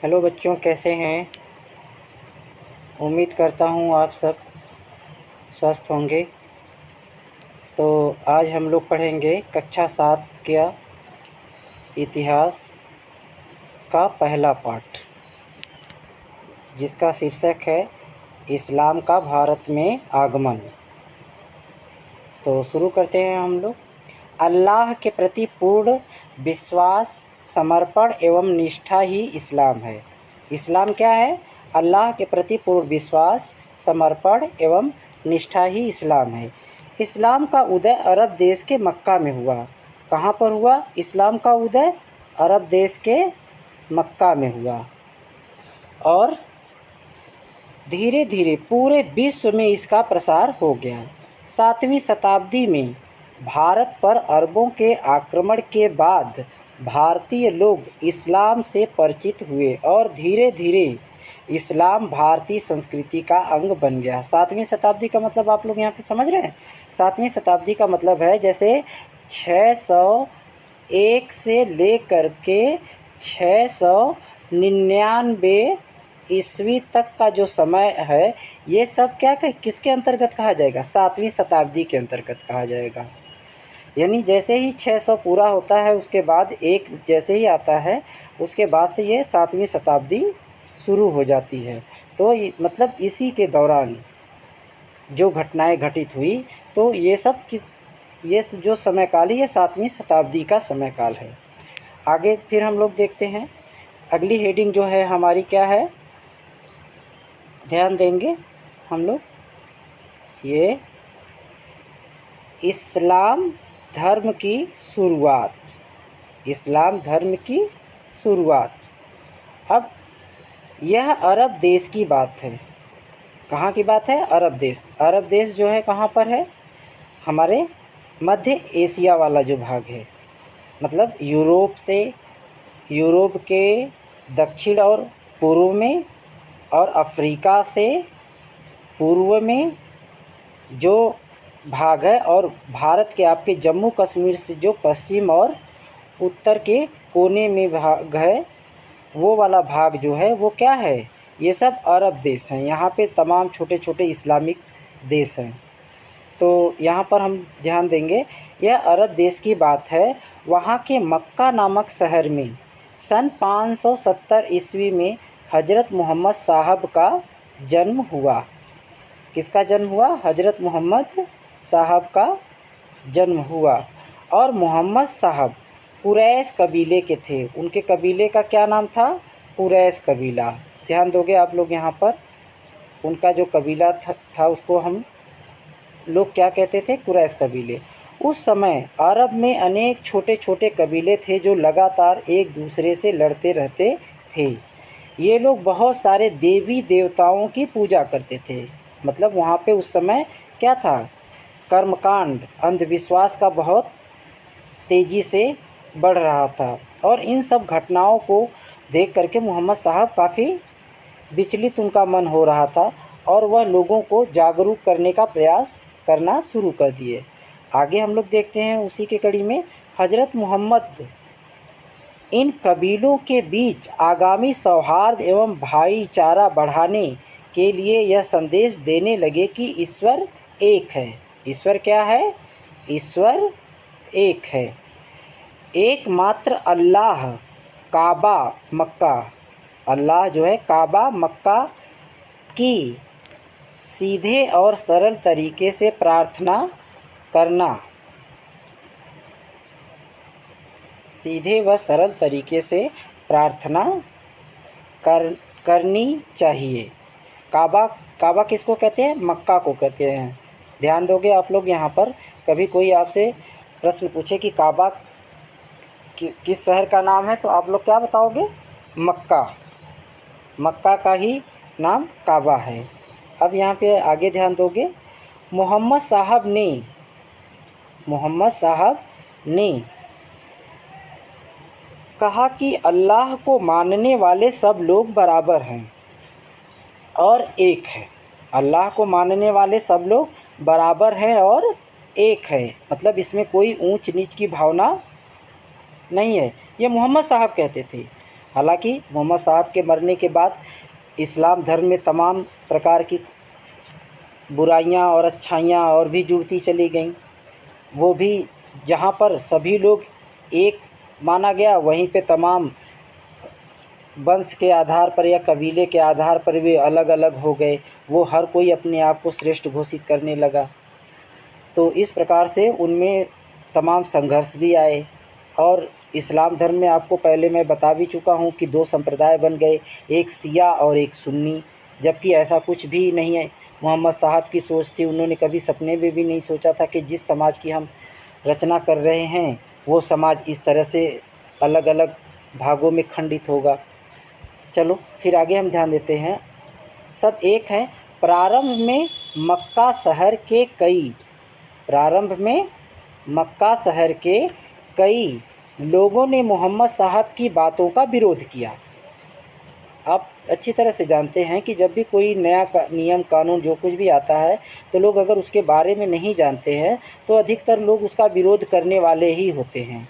Hello बच्चों, कैसे हैं। उम्मीद करता हूँ आप सब स्वस्थ होंगे। तो आज हम लोग पढ़ेंगे कक्षा 7 का इतिहास का पहला पाठ, जिसका शीर्षक है इस्लाम का भारत में आगमन। तो शुरू करते हैं हम लोग। अल्लाह के प्रति पूर्ण विश्वास, समर्पण एवं निष्ठा ही इस्लाम है। इस्लाम क्या है? अल्लाह के प्रति पूर्ण विश्वास, समर्पण एवं निष्ठा ही इस्लाम है। इस्लाम का उदय अरब देश के मक्का में हुआ। कहाँ पर हुआ इस्लाम का उदय? अरब देश के मक्का में हुआ और धीरे धीरे पूरे विश्व में इसका प्रसार हो गया। 7वीं शताब्दी में भारत पर अरबों के आक्रमण के बाद भारतीय लोग इस्लाम से परिचित हुए और धीरे धीरे इस्लाम भारतीय संस्कृति का अंग बन गया। 7वीं शताब्दी का मतलब आप लोग यहाँ पे समझ रहे हैं? 7वीं शताब्दी का मतलब है जैसे 601 से लेकर के 699 ईस्वी तक का जो समय है, ये सब क्या किसके अंतर्गत कहा जाएगा? 7वीं शताब्दी के अंतर्गत कहा जाएगा। यानी जैसे ही 600 पूरा होता है, उसके बाद एक जैसे ही आता है, उसके बाद से ये 7वीं शताब्दी शुरू हो जाती है। तो मतलब इसी के दौरान जो घटनाएं घटित हुई, तो ये सब ये जो समय काल है, ये 7वीं शताब्दी का समय काल है। आगे फिर हम लोग देखते हैं। अगली हेडिंग जो है हमारी क्या है, ध्यान देंगे हम लोग। ये इस्लाम धर्म की शुरुआत। इस्लाम धर्म की शुरुआत। अब यह अरब देश की बात है। कहाँ की बात है? अरब देश। अरब देश जो है कहाँ पर है? हमारे मध्य एशिया वाला जो भाग है, मतलब यूरोप के दक्षिण और पूर्व में और अफ्रीका से पूर्व में जो भाग है, और भारत के आपके जम्मू कश्मीर से जो पश्चिम और उत्तर के कोने में भाग है, वो वाला भाग जो है वो क्या है? ये सब अरब देश हैं। यहाँ पे तमाम छोटे छोटे इस्लामिक देश हैं। तो यहाँ पर हम ध्यान देंगे, यह अरब देश की बात है। वहाँ के मक्का नामक शहर में सन 570 ईस्वी में हज़रत मोहम्मद साहब का जन्म हुआ। किसका जन्म हुआ? हज़रत मोहम्मद साहब का जन्म हुआ। और मोहम्मद साहब कुरैश कबीले के थे। उनके कबीले का क्या नाम था? कुरैश कबीला। ध्यान दोगे आप लोग यहाँ पर। उनका जो कबीला था उसको हम लोग क्या कहते थे? कुरैश कबीले। उस समय अरब में अनेक छोटे छोटे कबीले थे जो लगातार एक दूसरे से लड़ते रहते थे। ये लोग बहुत सारे देवी देवताओं की पूजा करते थे। मतलब वहाँ पे उस समय क्या था? कर्मकांड, अंधविश्वास का बहुत तेज़ी से बढ़ रहा था। और इन सब घटनाओं को देख करके मोहम्मद साहब काफ़ी विचलित उनका मन हो रहा था, और वह लोगों को जागरूक करने का प्रयास करना शुरू कर दिए। आगे हम लोग देखते हैं उसी के कड़ी में, हज़रत मोहम्मद इन कबीलों के बीच आगामी सौहार्द एवं भाईचारा बढ़ाने के लिए यह संदेश देने लगे कि ईश्वर एक है। ईश्वर क्या है? ईश्वर एक है। एकमात्र अल्लाह काबा मक्का, अल्लाह जो है काबा मक्का की सीधे और सरल तरीके से प्रार्थना करना, सीधे व सरल तरीके से प्रार्थना करनी चाहिए। काबा किसको कहते हैं? मक्का को कहते हैं। ध्यान दोगे आप लोग यहाँ पर। कभी कोई आपसे प्रश्न पूछे कि काबा किस शहर का नाम है, तो आप लोग क्या बताओगे? मक्का। मक्का का ही नाम काबा है। अब यहाँ पे आगे ध्यान दोगे, मोहम्मद साहब ने कहा कि अल्लाह को मानने वाले सब लोग बराबर हैं और एक है। अल्लाह को मानने वाले सब लोग बराबर हैं और एक है। मतलब इसमें कोई ऊंच नीच की भावना नहीं है। ये मोहम्मद साहब कहते थे। हालांकि मोहम्मद साहब के मरने के बाद इस्लाम धर्म में तमाम प्रकार की बुराइयां और अच्छाइयां और भी जुड़ती चली गईं। वो भी जहाँ पर सभी लोग एक माना गया, वहीं पे तमाम वंश के आधार पर या कबीले के आधार पर वे अलग अलग हो गए। वो हर कोई अपने आप को श्रेष्ठ घोषित करने लगा। तो इस प्रकार से उनमें तमाम संघर्ष भी आए। और इस्लाम धर्म में आपको पहले मैं बता भी चुका हूँ कि दो संप्रदाय बन गए, एक शिया और एक सुन्नी, जबकि ऐसा कुछ भी नहीं है। मोहम्मद साहब की सोच थी, उन्होंने कभी सपने में भी नहीं सोचा था कि जिस समाज की हम रचना कर रहे हैं वो समाज इस तरह से अलग अलग भागों में खंडित होगा। चलो फिर आगे हम ध्यान देते हैं। सब एक हैं। प्रारंभ में मक्का शहर के कई लोगों ने मोहम्मद साहब की बातों का विरोध किया। आप अच्छी तरह से जानते हैं कि जब भी कोई नया नियम कानून जो कुछ भी आता है, तो लोग अगर उसके बारे में नहीं जानते हैं तो अधिकतर लोग उसका विरोध करने वाले ही होते हैं।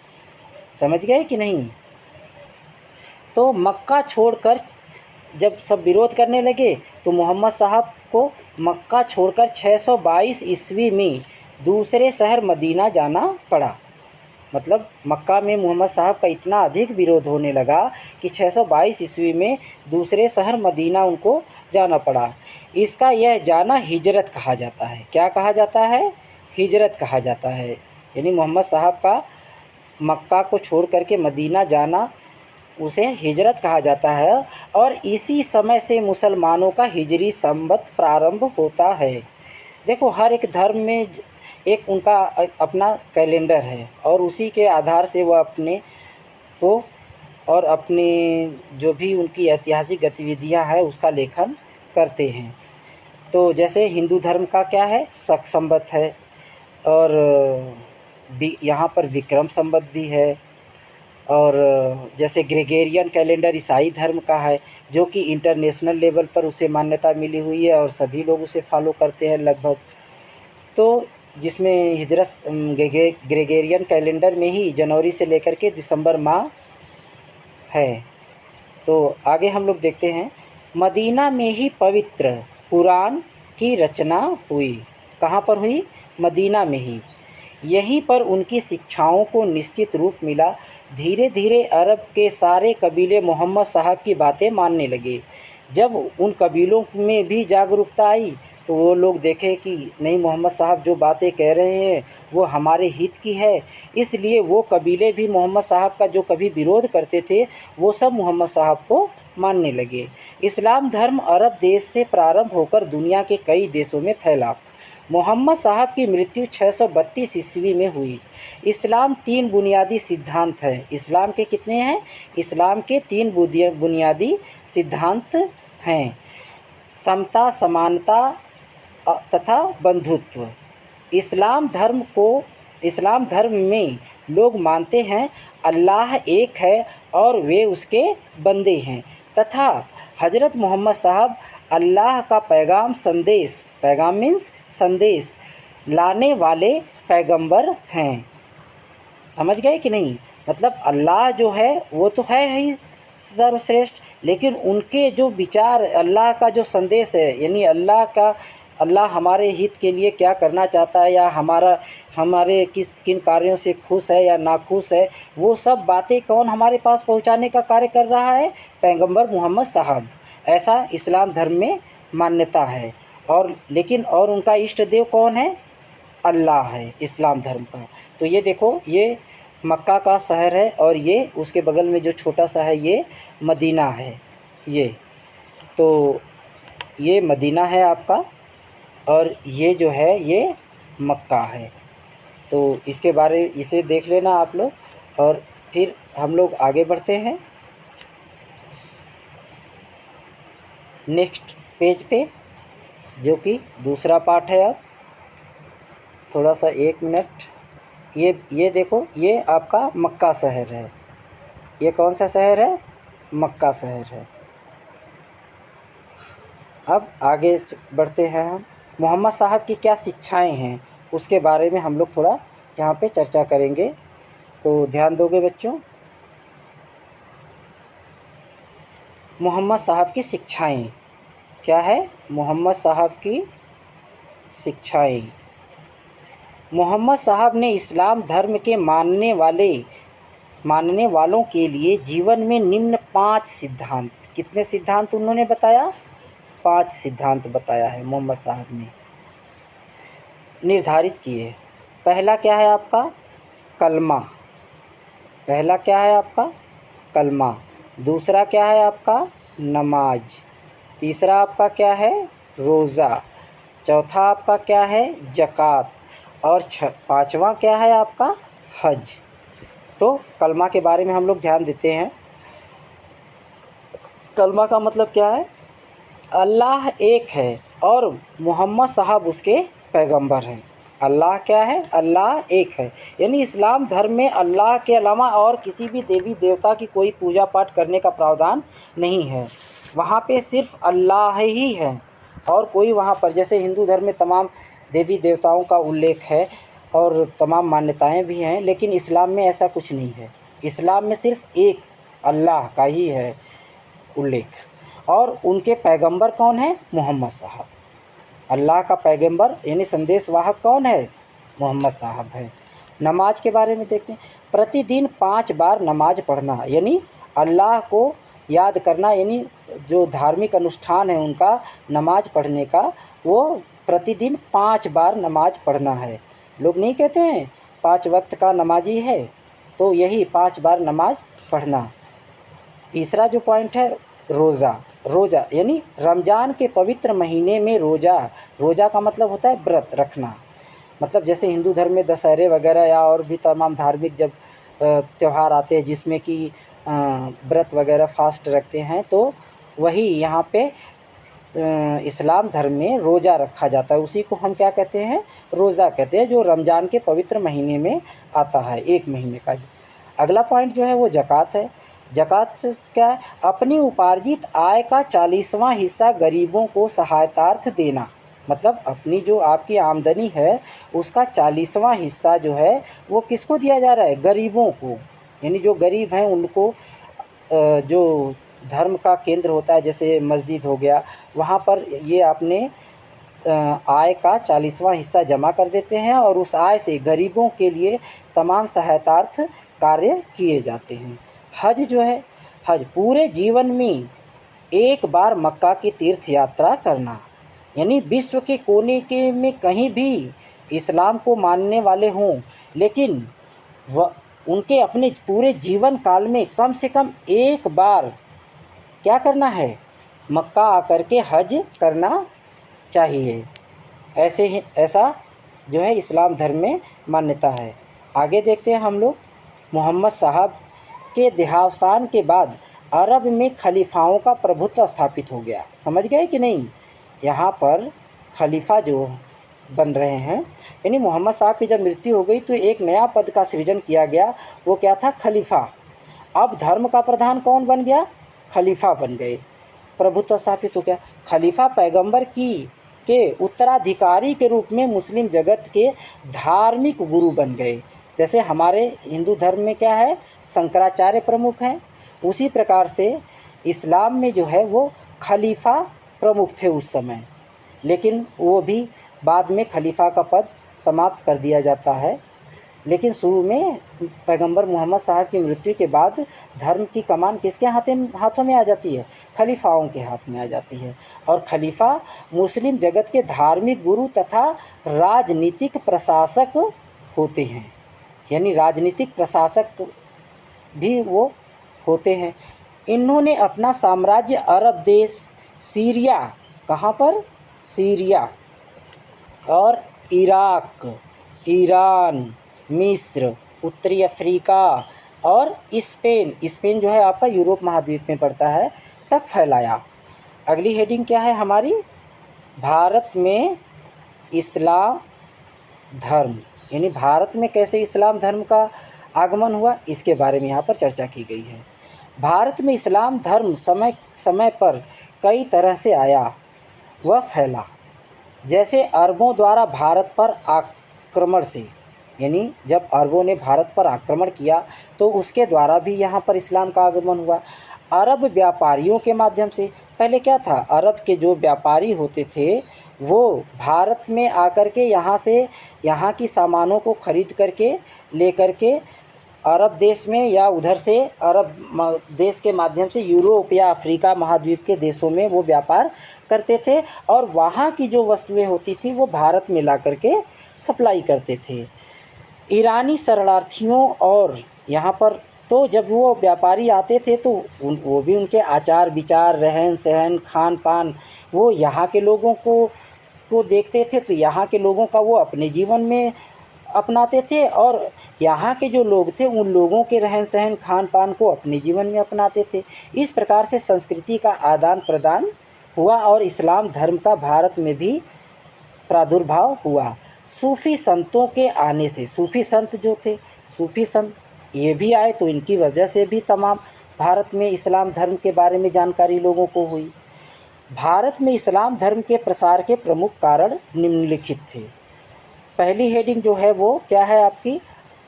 समझ गए कि नहीं? तो मक्का छोड़कर जब सब विरोध करने लगे तो मोहम्मद साहब को मक्का छोड़कर 622 ईस्वी में दूसरे शहर मदीना जाना पड़ा। मतलब मक्का में मोहम्मद साहब का इतना अधिक विरोध होने लगा कि 622 ईस्वी में दूसरे शहर मदीना उनको जाना पड़ा। इसका यह जाना हिजरत कहा जाता है। क्या कहा जाता है? हिजरत कहा जाता है। यानी मोहम्मद साहब का मक्का को छोड़ करके मदीना जाना, उसे हिजरत कहा जाता है। और इसी समय से मुसलमानों का हिजरी संवत प्रारंभ होता है। देखो, हर एक धर्म में एक उनका अपना कैलेंडर है और उसी के आधार से वह अपने को और अपने जो भी उनकी ऐतिहासिक गतिविधियां हैं उसका लेखन करते हैं। तो जैसे हिंदू धर्म का क्या है? शक संवत है, और यहाँ पर विक्रम संवत भी है। और जैसे ग्रेगोरियन कैलेंडर ईसाई धर्म का है, जो कि इंटरनेशनल लेवल पर उसे मान्यता मिली हुई है और सभी लोग उसे फॉलो करते हैं लगभग। तो जिसमें हिजरत ग्रेगोरियन कैलेंडर में ही जनवरी से लेकर के दिसंबर माह है। तो आगे हम लोग देखते हैं। मदीना में ही पवित्र कुरान की रचना हुई। कहाँ पर हुई? मदीना में ही। यहीं पर उनकी शिक्षाओं को निश्चित रूप मिला। धीरे धीरे अरब के सारे कबीले मोहम्मद साहब की बातें मानने लगे। जब उन कबीलों में भी जागरूकता आई तो वो लोग देखे कि नहीं, मोहम्मद साहब जो बातें कह रहे हैं वो हमारे हित की है। इसलिए वो कबीले भी मोहम्मद साहब का जो कभी विरोध करते थे वो सब मोहम्मद साहब को मानने लगे। इस्लाम धर्म अरब देश से प्रारंभ होकर दुनिया के कई देशों में फैला। मोहम्मद साहब की मृत्यु 632 ईस्वी में हुई। इस्लाम 3 बुनियादी सिद्धांत हैं। इस्लाम के कितने हैं? इस्लाम के 3 बुनियादी सिद्धांत हैं। समता, समानता तथा बंधुत्व। इस्लाम धर्म में लोग मानते हैं अल्लाह एक है और वे उसके बंदे हैं, तथा हज़रत मोहम्मद साहब अल्लाह का पैगाम मीन्स संदेश लाने वाले पैगंबर हैं। समझ गए कि नहीं? मतलब अल्लाह जो है वो तो है ही सर्वश्रेष्ठ, लेकिन उनके जो विचार, अल्लाह का जो संदेश है, यानी अल्लाह हमारे हित के लिए क्या करना चाहता है या हमारे किन कार्यों से खुश है या नाखुश है, वो सब बातें कौन हमारे पास पहुंचाने का कार्य कर रहा है? पैगंबर मोहम्मद साहब। ऐसा इस्लाम धर्म में मान्यता है। और उनका इष्ट देव कौन है? अल्लाह है इस्लाम धर्म का। तो ये देखो, ये मक्का का शहर है और ये उसके बगल में जो छोटा सा है ये मदीना है। तो ये मदीना है आपका, और ये जो है ये मक्का है। तो इसे देख लेना आप लोग, और फिर हम लोग आगे बढ़ते हैं नेक्स्ट पेज पे, जो कि दूसरा पार्ट है। अब थोड़ा सा 1 मिनट, ये देखो, ये आपका मक्का शहर है। ये कौन सा शहर है? मक्का शहर है। अब आगे बढ़ते हैं हम। मोहम्मद साहब की क्या शिक्षाएं हैं उसके बारे में हम लोग थोड़ा यहाँ पे चर्चा करेंगे। तो ध्यान दोगे बच्चों? मोहम्मद साहब की शिक्षाएं। क्या है? मोहम्मद साहब की शिक्षाएं। मोहम्मद साहब ने इस्लाम धर्म के मानने वालों के लिए जीवन में निम्न 5 सिद्धांत, कितने सिद्धांत उन्होंने बताया? 5 सिद्धांत बताया है मोहम्मद साहब ने, निर्धारित किए। पहला क्या है आपका? कलमा। पहला क्या है आपका? कलमा। दूसरा क्या है आपका? नमाज। तीसरा आपका क्या है? रोज़ा। चौथा आपका क्या है? ज़कात। और पाँचवा क्या है आपका? हज। तो कलमा के बारे में हम लोग ध्यान देते हैं। कलमा का मतलब क्या है? अल्लाह एक है और मोहम्मद साहब उसके पैगंबर हैं। अल्लाह क्या है? अल्लाह एक है। यानी इस्लाम धर्म में अल्लाह के अलावा और किसी भी देवी देवता की कोई पूजा पाठ करने का प्रावधान नहीं है। वहाँ पे सिर्फ अल्लाह ही है और कोई वहाँ पर, जैसे हिंदू धर्म में तमाम देवी देवताओं का उल्लेख है और तमाम मान्यताएं भी हैं, लेकिन इस्लाम में ऐसा कुछ नहीं है। इस्लाम में सिर्फ एक अल्लाह का ही है उल्लेख। और उनके पैगंबर कौन है? मोहम्मद साहब। अल्लाह का पैगंबर यानी संदेश वाहक कौन है? मोहम्मद साहब है। नमाज के बारे में देखते हैं। प्रतिदिन 5 बार नमाज पढ़ना, यानी अल्लाह को याद करना, यानी जो धार्मिक अनुष्ठान है उनका नमाज पढ़ने का, वो प्रतिदिन 5 बार नमाज पढ़ना है। लोग नहीं कहते हैं 5 वक्त का नमाजी है, तो यही 5 बार नमाज पढ़ना। तीसरा जो पॉइंट है, रोज़ा यानी रमज़ान के पवित्र महीने में रोज़ा का मतलब होता है व्रत रखना। मतलब जैसे हिंदू धर्म में दशहरे वगैरह या और भी तमाम धार्मिक जब त्यौहार आते हैं जिसमें कि व्रत वगैरह फास्ट रखते हैं, तो वही यहाँ पे इस्लाम धर्म में रोज़ा रखा जाता है। उसी को हम क्या कहते हैं? रोज़ा कहते हैं, जो रमज़ान के पवित्र महीने में आता है, 1 महीने का। अगला पॉइंट जो है वो ज़कात है। ज़कात से क्या है? अपनी उपार्जित आय का 40वां हिस्सा गरीबों को सहायतार्थ देना। मतलब अपनी जो आपकी आमदनी है उसका 40वां हिस्सा जो है वो किसको दिया जा रहा है? गरीबों को। यानी जो गरीब हैं उनको जो धर्म का केंद्र होता है, जैसे मस्जिद हो गया, वहाँ पर ये अपने आय का 40वां हिस्सा जमा कर देते हैं और उस आय से गरीबों के लिए तमाम सहायतार्थ कार्य किए जाते हैं। हज जो है, हज पूरे जीवन में एक बार मक्का की तीर्थ यात्रा करना, यानी विश्व के कोने के में कहीं भी इस्लाम को मानने वाले हों, लेकिन वह उनके अपने पूरे जीवन काल में कम से कम एक बार क्या करना है? मक्का आकर के हज करना चाहिए। ऐसा जो है इस्लाम धर्म में मान्यता है। आगे देखते हैं हम लोग। मोहम्मद साहब के देहावसान के बाद अरब में खलीफाओं का प्रभुत्व स्थापित हो गया। समझ गए कि नहीं? यहाँ पर खलीफा जो बन रहे हैं, यानी मोहम्मद साहब की जब मृत्यु हो गई तो एक नया पद का सृजन किया गया। वो क्या था? खलीफा। अब धर्म का प्रधान कौन बन गया? खलीफा बन गए, प्रभुत्व स्थापित हो गया। खलीफा पैगंबर के उत्तराधिकारी के रूप में मुस्लिम जगत के धार्मिक गुरु बन गए। जैसे हमारे हिंदू धर्म में क्या है? शंकराचार्य प्रमुख हैं, उसी प्रकार से इस्लाम में जो है वो खलीफा प्रमुख थे उस समय, लेकिन वो भी बाद में खलीफा का पद समाप्त कर दिया जाता है। लेकिन शुरू में पैगंबर मोहम्मद साहब की मृत्यु के बाद धर्म की कमान किसके हाथों में आ जाती है? खलीफाओं के हाथ में आ जाती है। और खलीफा मुस्लिम जगत के धार्मिक गुरु तथा राजनीतिक प्रशासक होते हैं, यानी राजनीतिक प्रशासक भी वो होते हैं। इन्होंने अपना साम्राज्य अरब देश, सीरिया, कहाँ पर? सीरिया और इराक, ईरान, मिस्र, उत्तरी अफ्रीका और स्पेन जो है आपका यूरोप महाद्वीप में पड़ता है, तक फैलाया। अगली हेडिंग क्या है हमारी? भारत में इस्लाम धर्म, यानी भारत में कैसे इस्लाम धर्म का आगमन हुआ, इसके बारे में यहाँ पर चर्चा की गई है। भारत में इस्लाम धर्म समय समय पर कई तरह से आया व फैला। जैसे अरबों द्वारा भारत पर आक्रमण से, यानी जब अरबों ने भारत पर आक्रमण किया तो उसके द्वारा भी यहाँ पर इस्लाम का आगमन हुआ। अरब व्यापारियों के माध्यम से। पहले क्या था, अरब के जो व्यापारी होते थे वो भारत में आकर के यहाँ से यहाँ की सामानों को खरीद करके ले करके अरब देश में या उधर से अरब देश के माध्यम से यूरोप या अफ्रीका महाद्वीप के देशों में वो व्यापार करते थे और वहाँ की जो वस्तुएं होती थी वो भारत में ला करके सप्लाई करते थे। ईरानी शरणार्थियों और यहाँ पर तो जब वो व्यापारी आते थे तो वो भी उनके आचार विचार, रहन सहन, खान पान वो यहाँ के लोगों को देखते थे, तो यहाँ के लोगों का वो अपने जीवन में अपनाते थे और यहाँ के जो लोग थे उन लोगों के रहन सहन, खान पान को अपने जीवन में अपनाते थे। इस प्रकार से संस्कृति का आदान प्रदान हुआ और इस्लाम धर्म का भारत में भी प्रादुर्भाव हुआ। सूफ़ी संतों के आने से, सूफ़ी संत जो थे, सूफ़ी संत ये भी आए तो इनकी वजह से भी तमाम भारत में इस्लाम धर्म के बारे में जानकारी लोगों को हुई। भारत में इस्लाम धर्म के प्रसार के प्रमुख कारण निम्नलिखित थे। पहली हेडिंग जो है वो क्या है आपकी,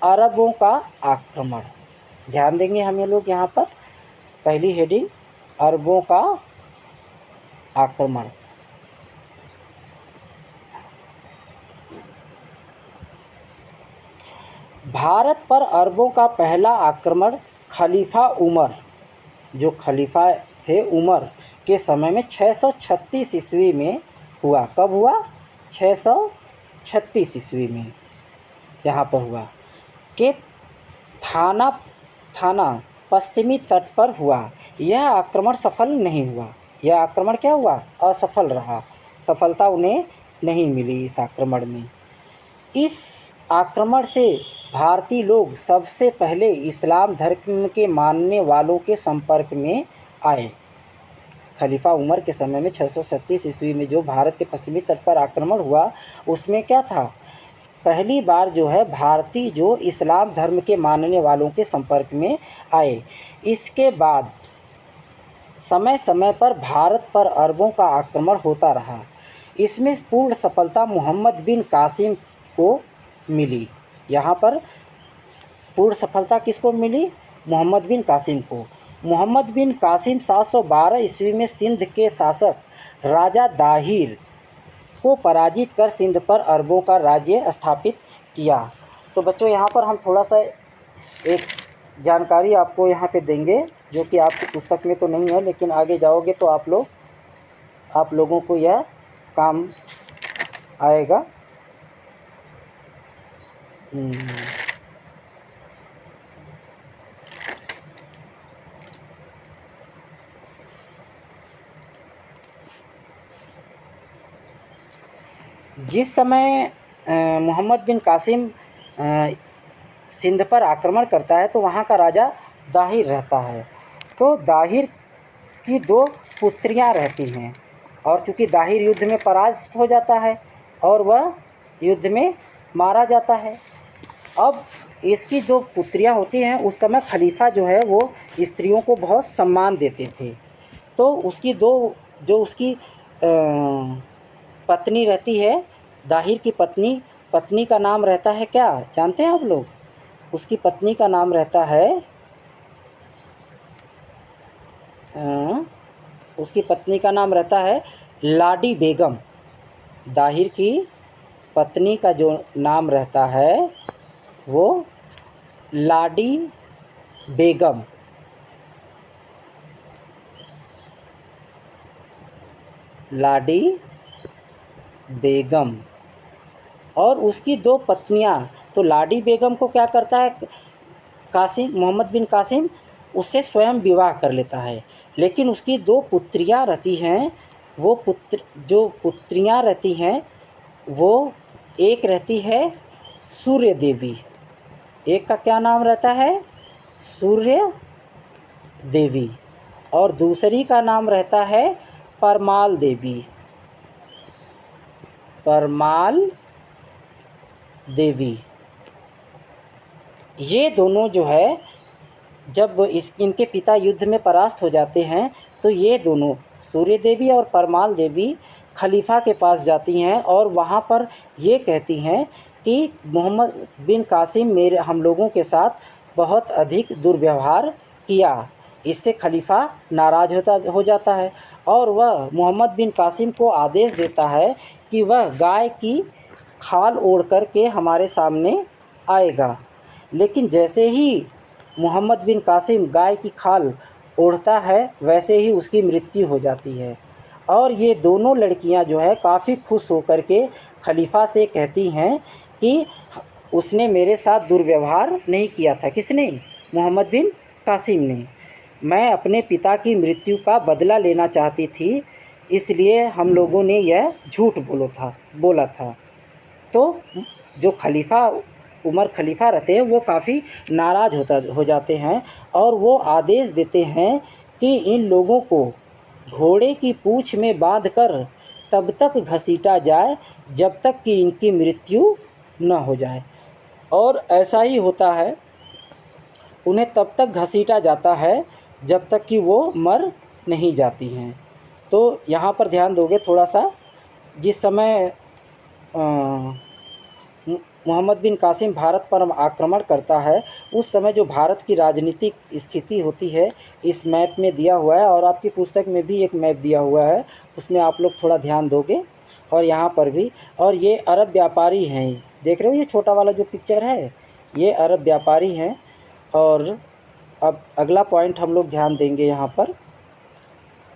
अरबों का आक्रमण। ध्यान देंगे हम ये लोग यहाँ पर, पहली हेडिंग अरबों का आक्रमण। भारत पर अरबों का पहला आक्रमण खलीफा उमर, जो खलीफा थे उमर के समय में 636 ईस्वी में हुआ। कब हुआ, 636 ईस्वी में यहाँ पर हुआ कि थाना पश्चिमी तट पर हुआ। यह आक्रमण सफल नहीं हुआ, यह आक्रमण क्या हुआ, असफल रहा, सफलता उन्हें नहीं मिली इस आक्रमण में। इस आक्रमण से भारतीय लोग सबसे पहले इस्लाम धर्म के मानने वालों के संपर्क में आए। खलीफा उमर के समय में 636 ईस्वी में जो भारत के पश्चिमी तट पर आक्रमण हुआ उसमें क्या था, पहली बार जो है भारतीय जो इस्लाम धर्म के मानने वालों के संपर्क में आए। इसके बाद समय समय पर भारत पर अरबों का आक्रमण होता रहा। इसमें पूर्ण सफलता मोहम्मद बिन कासिम को मिली। यहाँ पर पूर्ण सफलता किसको मिली, मोहम्मद बिन कासिम को। मोहम्मद बिन कासिम 712 ईस्वी में सिंध के शासक राजा दाहिर को पराजित कर सिंध पर अरबों का राज्य स्थापित किया। तो बच्चों यहाँ पर हम थोड़ा सा एक जानकारी आपको यहाँ पे देंगे जो कि आपकी पुस्तक में तो नहीं है, लेकिन आगे जाओगे तो आप लोगों को यह काम आएगा। जिस समय मोहम्मद बिन कासिम सिंध पर आक्रमण करता है तो वहाँ का राजा दाहिर रहता है। तो दाहिर की 2 पुत्रियाँ रहती हैं और चूँकि दाहिर युद्ध में परास्त हो जाता है और वह युद्ध में मारा जाता है। अब इसकी 2 पुत्रियाँ होती हैं। उस समय खलीफा जो है वो स्त्रियों को बहुत सम्मान देते थे। तो उसकी 2 जो उसकी पत्नी रहती है, दाहिर की पत्नी का नाम रहता है क्या, जानते हैं आप लोग? उसकी पत्नी का नाम रहता है उसकी पत्नी का नाम रहता है लाडी बेगम। दाहिर की पत्नी का जो नाम रहता है वो लाडी बेगम। लाडी बेगम और उसकी 2 पत्नियां। तो लाडी बेगम को क्या करता है मोहम्मद बिन कासिम, उससे स्वयं विवाह कर लेता है। लेकिन उसकी 2 पुत्रियां रहती हैं, वो पुत्रियां रहती हैं वो एक रहती है सूर्य देवी, एक का क्या नाम रहता है, सूर्य देवी, और दूसरी का नाम रहता है परमाल देवी। परमाल देवी ये दोनों जो है जब इनके पिता युद्ध में परास्त हो जाते हैं तो ये दोनों सूर्य देवी और परमाल देवी खलीफा के पास जाती हैं और वहाँ पर ये कहती हैं कि मोहम्मद बिन कासिम हम लोगों के साथ बहुत अधिक दुर्व्यवहार किया, इससे खलीफा नाराज़ हो जाता है और वह मोहम्मद बिन कासिम को आदेश देता है कि वह गाय की खाल ओढ़ कर के हमारे सामने आएगा। लेकिन जैसे ही मोहम्मद बिन कासिम गाय की खाल ओढ़ता है वैसे ही उसकी मृत्यु हो जाती है और ये दोनों लड़कियां जो है काफ़ी खुश होकर के खलीफा से कहती हैं कि उसने मेरे साथ दुर्व्यवहार नहीं किया था। किसने? मोहम्मद बिन कासिम ने। मैं अपने पिता की मृत्यु का बदला लेना चाहती थी, इसलिए हम लोगों ने यह झूठ बोला था। तो जो खलीफा उमर खलीफा रहते हैं वो काफ़ी नाराज़ हो जाते हैं और वो आदेश देते हैं कि इन लोगों को घोड़े की पूँछ में बांधकर तब तक घसीटा जाए जब तक कि इनकी मृत्यु न हो जाए। और ऐसा ही होता है, उन्हें तब तक घसीटा जाता है जब तक कि वो मर नहीं जाती हैं। तो यहाँ पर ध्यान दोगे थोड़ा सा, जिस समय मोहम्मद बिन कासिम भारत पर आक्रमण करता है उस समय जो भारत की राजनीतिक स्थिति होती है इस मैप में दिया हुआ है और आपकी पुस्तक में भी एक मैप दिया हुआ है, उसमें आप लोग थोड़ा ध्यान दोगे। और यहाँ पर भी, और ये अरब व्यापारी हैं, देख रहे हो ये छोटा वाला जो पिक्चर है ये अरब व्यापारी हैं। और अब अगला पॉइंट हम लोग ध्यान देंगे यहाँ पर,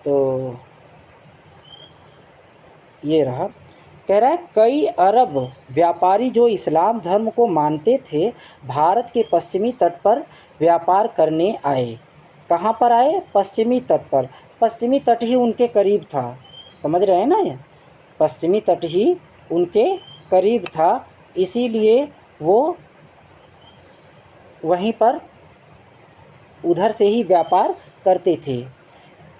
तो ये रहा, कह रहा है कई अरब व्यापारी जो इस्लाम धर्म को मानते थे भारत के पश्चिमी तट पर व्यापार करने आए। कहाँ पर आए? पश्चिमी तट पर। पश्चिमी तट ही उनके करीब था, समझ रहे हैं ना, ये पश्चिमी तट ही उनके करीब था, इसीलिए वो वहीं पर उधर से ही व्यापार करते थे।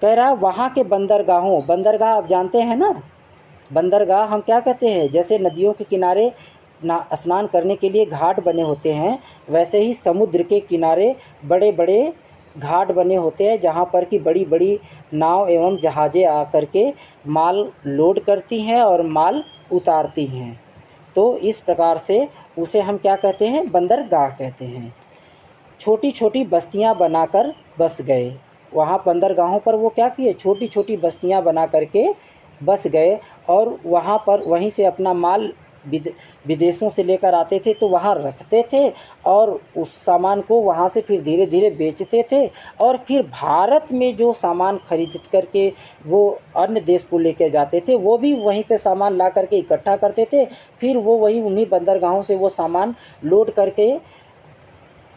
कह रहा वहाँ के बंदरगाहों, बंदरगाह आप जानते हैं ना, बंदरगाह हम क्या कहते हैं, जैसे नदियों के किनारे स्नान करने के लिए घाट बने होते हैं, वैसे ही समुद्र के किनारे बड़े बड़े घाट बने होते हैं जहाँ पर कि बड़ी बड़ी नाव एवं जहाज़ें आकर के माल लोड करती हैं और माल उतारती हैं। तो इस प्रकार से उसे हम क्या कहते हैं? बंदरगाह कहते हैं। छोटी छोटी बस्तियां बनाकर बस गए, वहाँ बंदरगाहों पर वो क्या किए? छोटी छोटी बस्तियां बना करके बस गए और वहाँ पर वहीं से अपना माल विदेशों से लेकर आते थे तो वहाँ रखते थे और उस सामान को वहाँ से फिर धीरे धीरे बेचते थे और फिर भारत में जो सामान खरीद करके वो अन्य देश को लेकर जाते थे वो भी वहीं पे सामान ला करके इकट्ठा करते थे, फिर वो वही उन्हीं बंदरगाहों से वो सामान लोड करके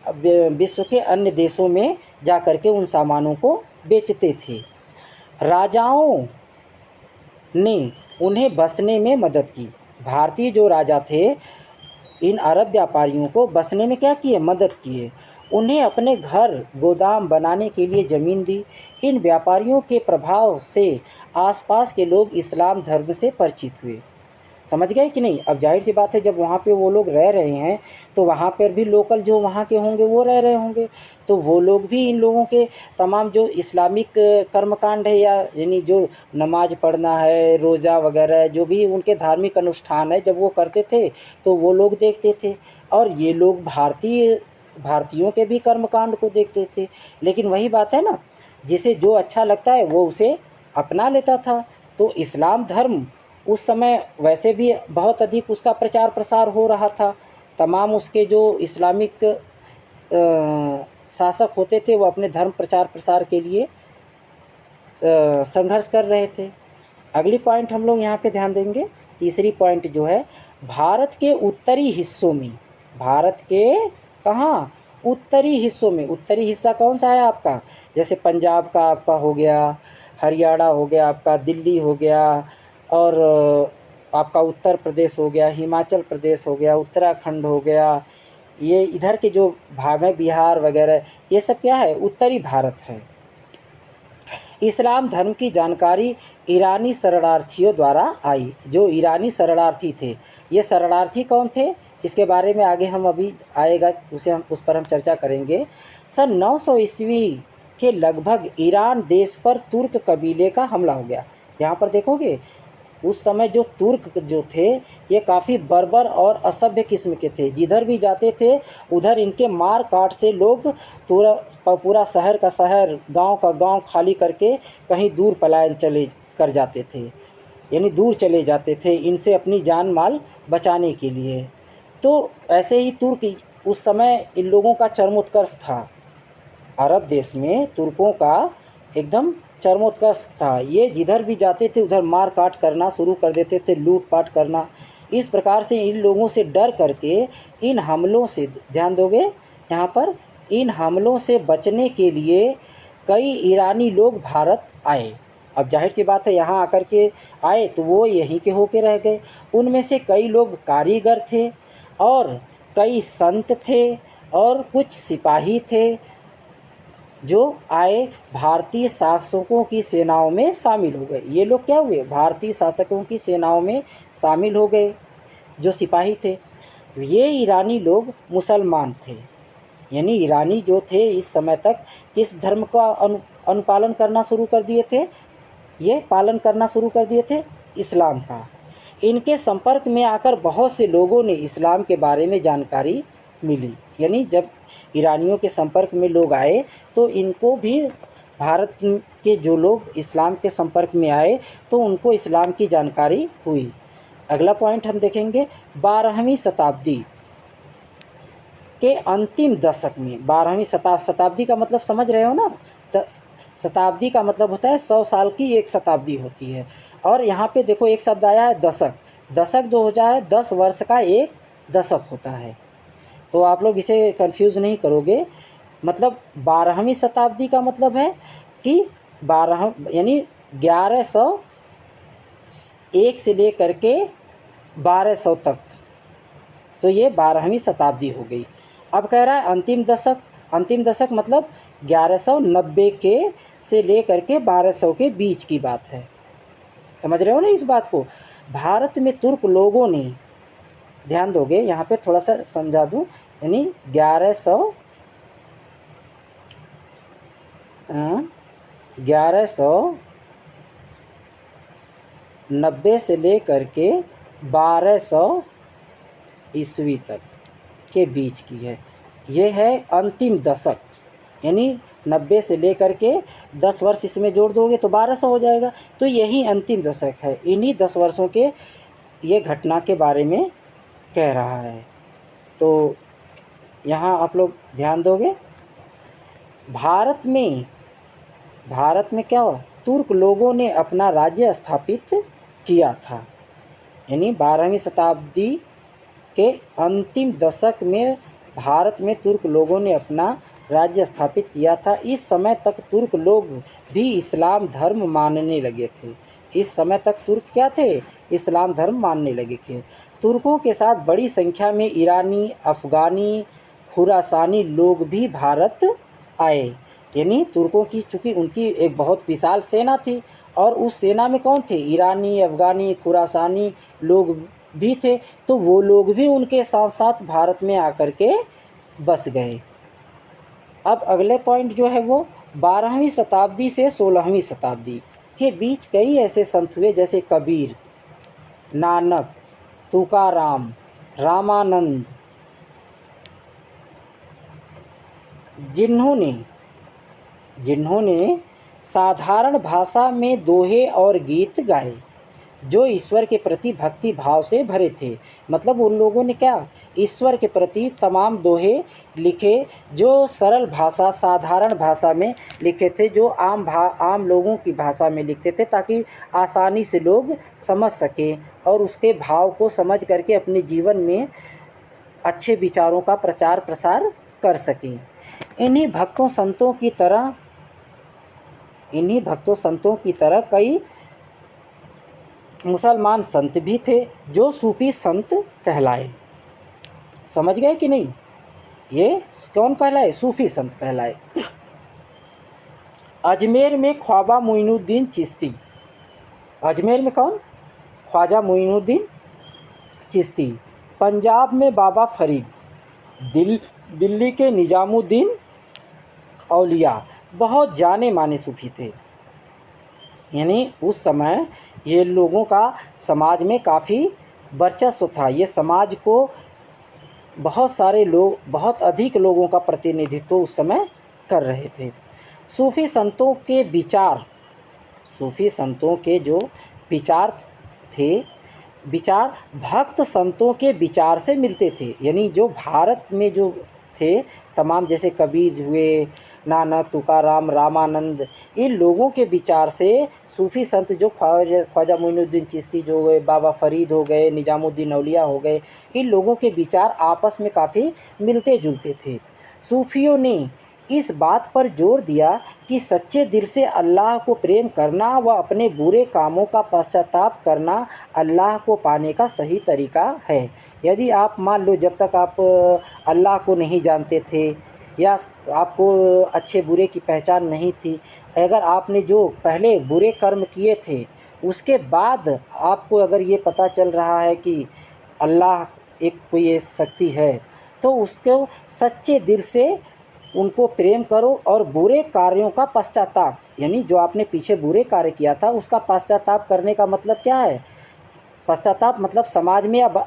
विश्व के अन्य देशों में जा कर के उन सामानों को बेचते थे। राजाओं ने उन्हें बसने में मदद की। भारतीय जो राजा थे इन अरब व्यापारियों को बसने में क्या किए? मदद किए। उन्हें अपने घर गोदाम बनाने के लिए ज़मीन दी। इन व्यापारियों के प्रभाव से आसपास के लोग इस्लाम धर्म से परिचित हुए। समझ गए कि नहीं? अब जाहिर सी बात है जब वहाँ पे वो लोग रह रहे हैं तो वहाँ पर भी लोकल जो वहाँ के होंगे वो रह रहे होंगे, तो वो लोग भी इन लोगों के तमाम जो इस्लामिक कर्मकांड है या यानी जो नमाज पढ़ना है, रोज़ा वगैरह जो भी उनके धार्मिक अनुष्ठान है जब वो करते थे तो वो लोग देखते थे और ये लोग भारतीयों के भी कर्मकांड को देखते थे। लेकिन वही बात है ना, जिसे जो अच्छा लगता है वो उसे अपना लेता था। तो इस्लाम धर्म उस समय वैसे भी बहुत अधिक उसका प्रचार प्रसार हो रहा था। तमाम उसके जो इस्लामिक शासक होते थे वो अपने धर्म प्रचार प्रसार के लिए संघर्ष कर रहे थे। अगली पॉइंट हम लोग यहाँ पे ध्यान देंगे, तीसरी पॉइंट जो है भारत के उत्तरी हिस्सों में, भारत के कहाँ? उत्तरी हिस्सों में। उत्तरी हिस्सा कौन सा है आपका? जैसे पंजाब का आपका हो गया, हरियाणा हो गया आपका, दिल्ली हो गया और आपका उत्तर प्रदेश हो गया, हिमाचल प्रदेश हो गया, उत्तराखंड हो गया, ये इधर के जो भाग हैं बिहार वगैरह, ये सब क्या है? उत्तरी भारत है। इस्लाम धर्म की जानकारी ईरानी शरणार्थियों द्वारा आई। जो ईरानी शरणार्थी थे, ये शरणार्थी कौन थे इसके बारे में आगे हम अभी आएगा उस पर हम चर्चा करेंगे। सन 900 ईस्वी के लगभग ईरान देश पर तुर्क कबीले का हमला हो गया। यहाँ पर देखोगे उस समय जो तुर्क जो थे ये काफ़ी बर्बर और असभ्य किस्म के थे। जिधर भी जाते थे उधर इनके मार काट से लोग पूरा शहर का शहर, गांव का गांव खाली करके कहीं दूर पलायन चले कर जाते थे, यानी दूर चले जाते थे इनसे अपनी जान माल बचाने के लिए। तो ऐसे ही तुर्क उस समय इन लोगों का चरमोत्कर्ष था। अरब देश में तुर्कों का एकदम चरमोत्कर्ष था। ये जिधर भी जाते थे उधर मार काट करना शुरू कर देते थे, लूट पाट करना। इस प्रकार से इन लोगों से डर करके इन हमलों से, ध्यान दोगे यहाँ पर, इन हमलों से बचने के लिए कई ईरानी लोग भारत आए। अब जाहिर सी बात है यहाँ आकर के आए तो वो यहीं के होके रह गए। उनमें से कई लोग कारीगर थे और कई संत थे और कुछ सिपाही थे जो आए भारतीय शासकों की सेनाओं में शामिल हो गए। ये लोग क्या हुए, भारतीय शासकों की सेनाओं में शामिल हो गए जो सिपाही थे। ये ईरानी लोग मुसलमान थे, यानी ईरानी जो थे इस समय तक किस धर्म का अनुपालन करना शुरू कर दिए थे, ये पालन करना शुरू कर दिए थे इस्लाम का। इनके संपर्क में आकर बहुत से लोगों ने इस्लाम के बारे में जानकारी मिली, यानी जब ईरानियों के संपर्क में लोग आए तो इनको भी, भारत के जो लोग इस्लाम के संपर्क में आए तो उनको इस्लाम की जानकारी हुई। अगला पॉइंट हम देखेंगे 12वीं शताब्दी के अंतिम दशक में। 12वीं शताब्दी का मतलब समझ रहे हो ना, शताब्दी का मतलब होता है 100 साल की एक शताब्दी होती है। और यहाँ पे देखो एक शब्द आया है दशक। दशक जो हो जाए 10 वर्ष का एक दशक होता है, तो आप लोग इसे कंफ्यूज नहीं करोगे। मतलब 12वीं शताब्दी का मतलब है कि 12 यानी 1101 से लेकर के 1200 तक, तो ये 12वीं शताब्दी हो गई। अब कह रहा है अंतिम दशक। अंतिम दशक मतलब 1190 के से लेकर के 1200 के बीच की बात है। समझ रहे हो ना इस बात को। भारत में तुर्क लोगों ने, ध्यान दोगे यहाँ पे थोड़ा सा समझा दूँ, यानी 1190 से लेकर के 1200 ईस्वी तक के बीच की है। ये है अंतिम दशक, यानी 90 से लेकर के 10 वर्ष इसमें जोड़ दोगे तो 1200 हो जाएगा। तो यही अंतिम दशक है। इन्हीं 10 वर्षों के ये घटना के बारे में कह रहा है। तो यहाँ आप लोग ध्यान दोगे। भारत में क्या हुआ, तुर्क लोगों ने अपना राज्य स्थापित किया था। यानी 12वीं शताब्दी के अंतिम दशक में भारत में तुर्क लोगों ने अपना राज्य स्थापित किया था। इस समय तक तुर्क लोग भी इस्लाम धर्म मानने लगे थे। इस समय तक तुर्क क्या थे, इस्लाम धर्म मानने लगे थे। तुर्कों के साथ बड़ी संख्या में ईरानी, अफ़गानी, खुरासानी लोग भी भारत आए। यानी तुर्कों की, चूँकि उनकी एक बहुत विशाल सेना थी और उस सेना में कौन थे, ईरानी, अफ़गानी, खुरासानी लोग भी थे, तो वो लोग भी उनके साथ साथ भारत में आकर के बस गए। अब अगले पॉइंट जो है वो 12वीं शताब्दी से 16वीं शताब्दी के बीच कई ऐसे संत हुए जैसे कबीर, नानक, तुकाराम, रामानंद, जिन्होंने साधारण भाषा में दोहे और गीत गाए जो ईश्वर के प्रति भक्ति भाव से भरे थे। मतलब उन लोगों ने क्या, ईश्वर के प्रति तमाम दोहे लिखे जो सरल भाषा, साधारण भाषा में लिखे थे, जो आम लोगों की भाषा में लिखते थे ताकि आसानी से लोग समझ सकें और उसके भाव को समझ करके अपने जीवन में अच्छे विचारों का प्रचार प्रसार कर सकें। इन्हीं भक्तों संतों की तरह कई मुसलमान संत भी थे जो सूफी संत कहलाए। समझ गए कि नहीं, ये कौन कहलाए, सूफी संत कहलाए। अजमेर में ख्वाजा मोइनुद्दीन चिश्ती, अजमेर में कौन, ख्वाजा मोइनुद्दीन चिश्ती। पंजाब में बाबा फरीद, दिल्ली के निजामुद्दीन औलिया बहुत जाने माने सूफी थे। यानी उस समय ये लोगों का समाज में काफ़ी वर्चस्व था। ये समाज को बहुत सारे लोग, बहुत अधिक लोगों का प्रतिनिधित्व उस समय कर रहे थे। सूफ़ी संतों के विचार, सूफ़ी संतों के जो विचार थे, विचार भक्त संतों के विचार से मिलते थे। यानी जो भारत में जो थे तमाम, जैसे कबीर हुए, नानक, तुकाराम, रामानंद, इन लोगों के विचार से सूफ़ी संत जो ख्वाजा मोइनुद्दीन चिश्ती जो हो गए, बाबा फ़रीद हो गए, निज़ामुद्दीन औलिया हो गए, इन लोगों के विचार आपस में काफ़ी मिलते जुलते थे। सूफ़ियों ने इस बात पर जोर दिया कि सच्चे दिल से अल्लाह को प्रेम करना व अपने बुरे कामों का पश्चाताप करना अल्लाह को पाने का सही तरीका है। यदि आप मान लो जब तक आप अल्लाह को नहीं जानते थे या आपको अच्छे बुरे की पहचान नहीं थी, अगर आपने जो पहले बुरे कर्म किए थे उसके बाद आपको अगर ये पता चल रहा है कि अल्लाह एक कोई एक शक्ति है, तो उसको सच्चे दिल से उनको प्रेम करो और बुरे कार्यों का पश्चाताप, यानी जो आपने पीछे बुरे कार्य किया था उसका पश्चाताप करने का मतलब क्या है? पश्चाताप मतलब समाज में अब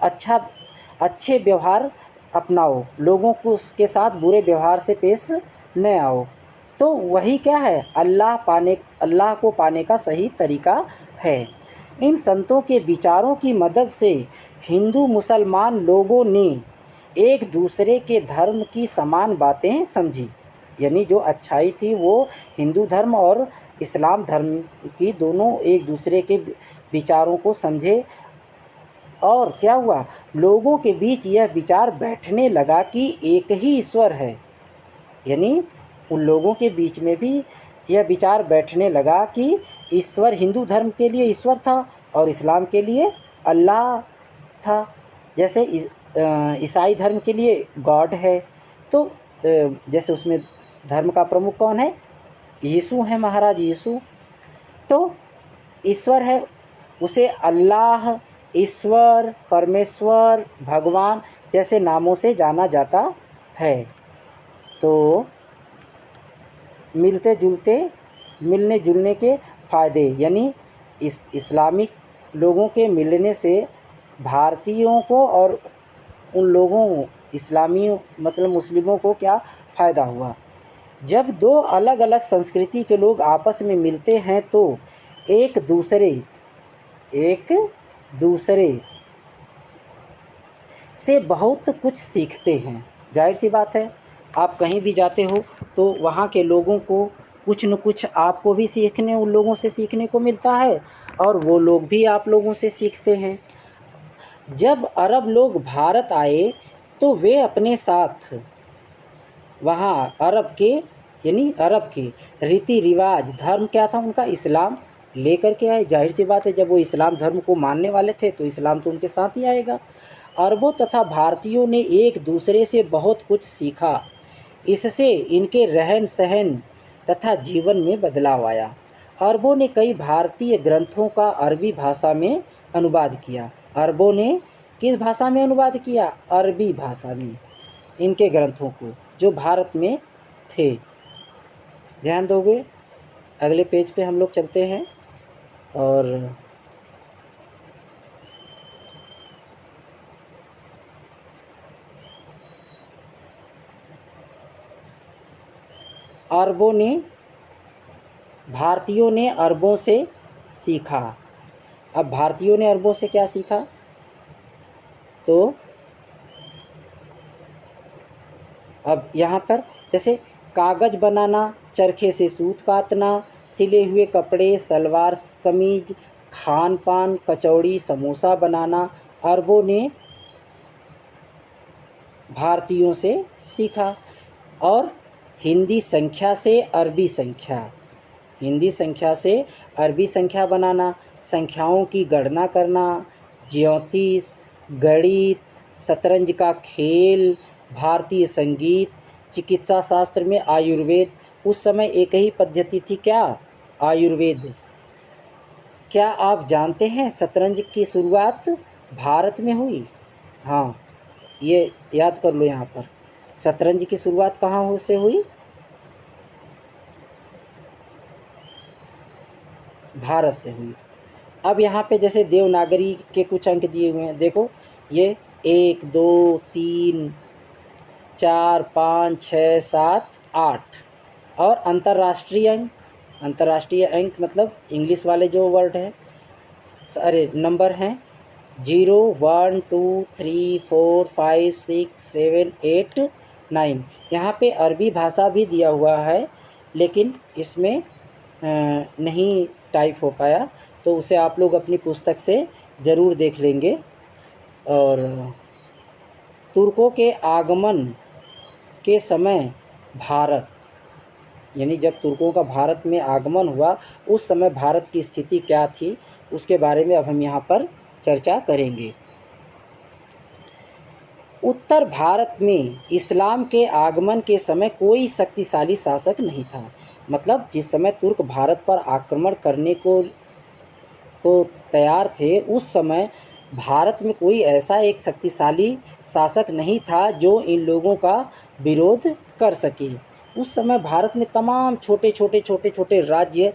अच्छे व्यवहार अपनाओ, लोगों को उसके साथ बुरे व्यवहार से पेश न आओ। तो वही क्या है? अल्लाह को पाने का सही तरीका है। इन संतों के विचारों की मदद से हिंदू मुसलमान लोगों ने एक दूसरे के धर्म की समान बातें समझी। यानी जो अच्छाई थी वो हिंदू धर्म और इस्लाम धर्म की दोनों एक दूसरे के विचारों को समझे। और क्या हुआ? लोगों के बीच यह विचार बैठने लगा कि एक ही ईश्वर है। यानी उन लोगों के बीच में भी यह विचार बैठने लगा कि ईश्वर, हिंदू धर्म के लिए ईश्वर था और इस्लाम के लिए अल्लाह था। जैसे ईसाई धर्म के लिए गॉड है, तो जैसे उसमें धर्म का प्रमुख कौन है? यीशु है, महाराज यीशु। तो ईश्वर है, उसे अल्लाह, ईश्वर, परमेश्वर, भगवान जैसे नामों से जाना जाता है। तो मिलने जुलने के फ़ायदे, यानी इस्लामिक लोगों के मिलने से भारतीयों को और उन लोगों इस्लामियों मतलब मुस्लिमों को क्या फ़ायदा हुआ? जब दो अलग अलग संस्कृति के लोग आपस में मिलते हैं तो एक दूसरे से बहुत कुछ सीखते हैं। जाहिर सी बात है, आप कहीं भी जाते हो तो वहाँ के लोगों को कुछ न कुछ आपको भी उन लोगों से सीखने को मिलता है और वो लोग भी आप लोगों से सीखते हैं। जब अरब लोग भारत आए तो वे अपने साथ वहाँ अरब के रीति रिवाज, धर्म क्या था उनका? इस्लाम लेकर के आए। जाहिर सी बात है, जब वो इस्लाम धर्म को मानने वाले थे तो इस्लाम तो उनके साथ ही आएगा। अरबों तथा भारतीयों ने एक दूसरे से बहुत कुछ सीखा। इससे इनके रहन सहन तथा जीवन में बदलाव आया। अरबों ने कई भारतीय ग्रंथों का अरबी भाषा में अनुवाद किया। अरबों ने किस भाषा में अनुवाद किया? अरबी भाषा में इनके ग्रंथों को, जो भारत में थे। ध्यान दोगे? अगले पेज पे हम लोग चलते हैं और भारतीयों ने अरबों से सीखा। अब भारतीयों ने अरबों से क्या सीखा? तो अब यहाँ पर जैसे कागज़ बनाना, चरखे से सूत काटना, सिले हुए कपड़े, सलवार कमीज, खान पान, कचौड़ी, समोसा बनाना अरबों ने भारतीयों से सीखा। और हिंदी संख्या से अरबी संख्या बनाना, संख्याओं की गणना करना, ज्योतिष, गणित, शतरंज का खेल, भारतीय संगीत, चिकित्सा शास्त्र में आयुर्वेद। उस समय एक ही पद्धति थी, क्या? आयुर्वेद। क्या आप जानते हैं शतरंज की शुरुआत भारत में हुई? हाँ, ये याद कर लो यहाँ पर, शतरंज की शुरुआत कहाँ से हुई? भारत से हुई। अब यहाँ पे जैसे देवनागरी के कुछ अंक दिए हुए हैं, देखो ये 1 2 3 4 5 6 7 8 और अंतर्राष्ट्रीय अंक मतलब इंग्लिश वाले जो वर्ड हैं, अरे नंबर हैं 0 1 2 3 4 5 6 7 8 9। यहाँ पे अरबी भाषा भी दिया हुआ है, लेकिन इसमें नहीं टाइप हो पाया, तो उसे आप लोग अपनी पुस्तक से ज़रूर देख लेंगे। और तुर्कों के आगमन के समय भारत, यानी जब तुर्कों का भारत में आगमन हुआ उस समय भारत की स्थिति क्या थी, उसके बारे में अब हम यहाँ पर चर्चा करेंगे। उत्तर भारत में इस्लाम के आगमन के समय कोई शक्तिशाली शासक नहीं था। मतलब जिस समय तुर्क भारत पर आक्रमण करने को तैयार थे, उस समय भारत में कोई ऐसा एक शक्तिशाली शासक नहीं था जो इन लोगों का विरोध कर सके। उस समय भारत में तमाम छोटे छोटे राज्य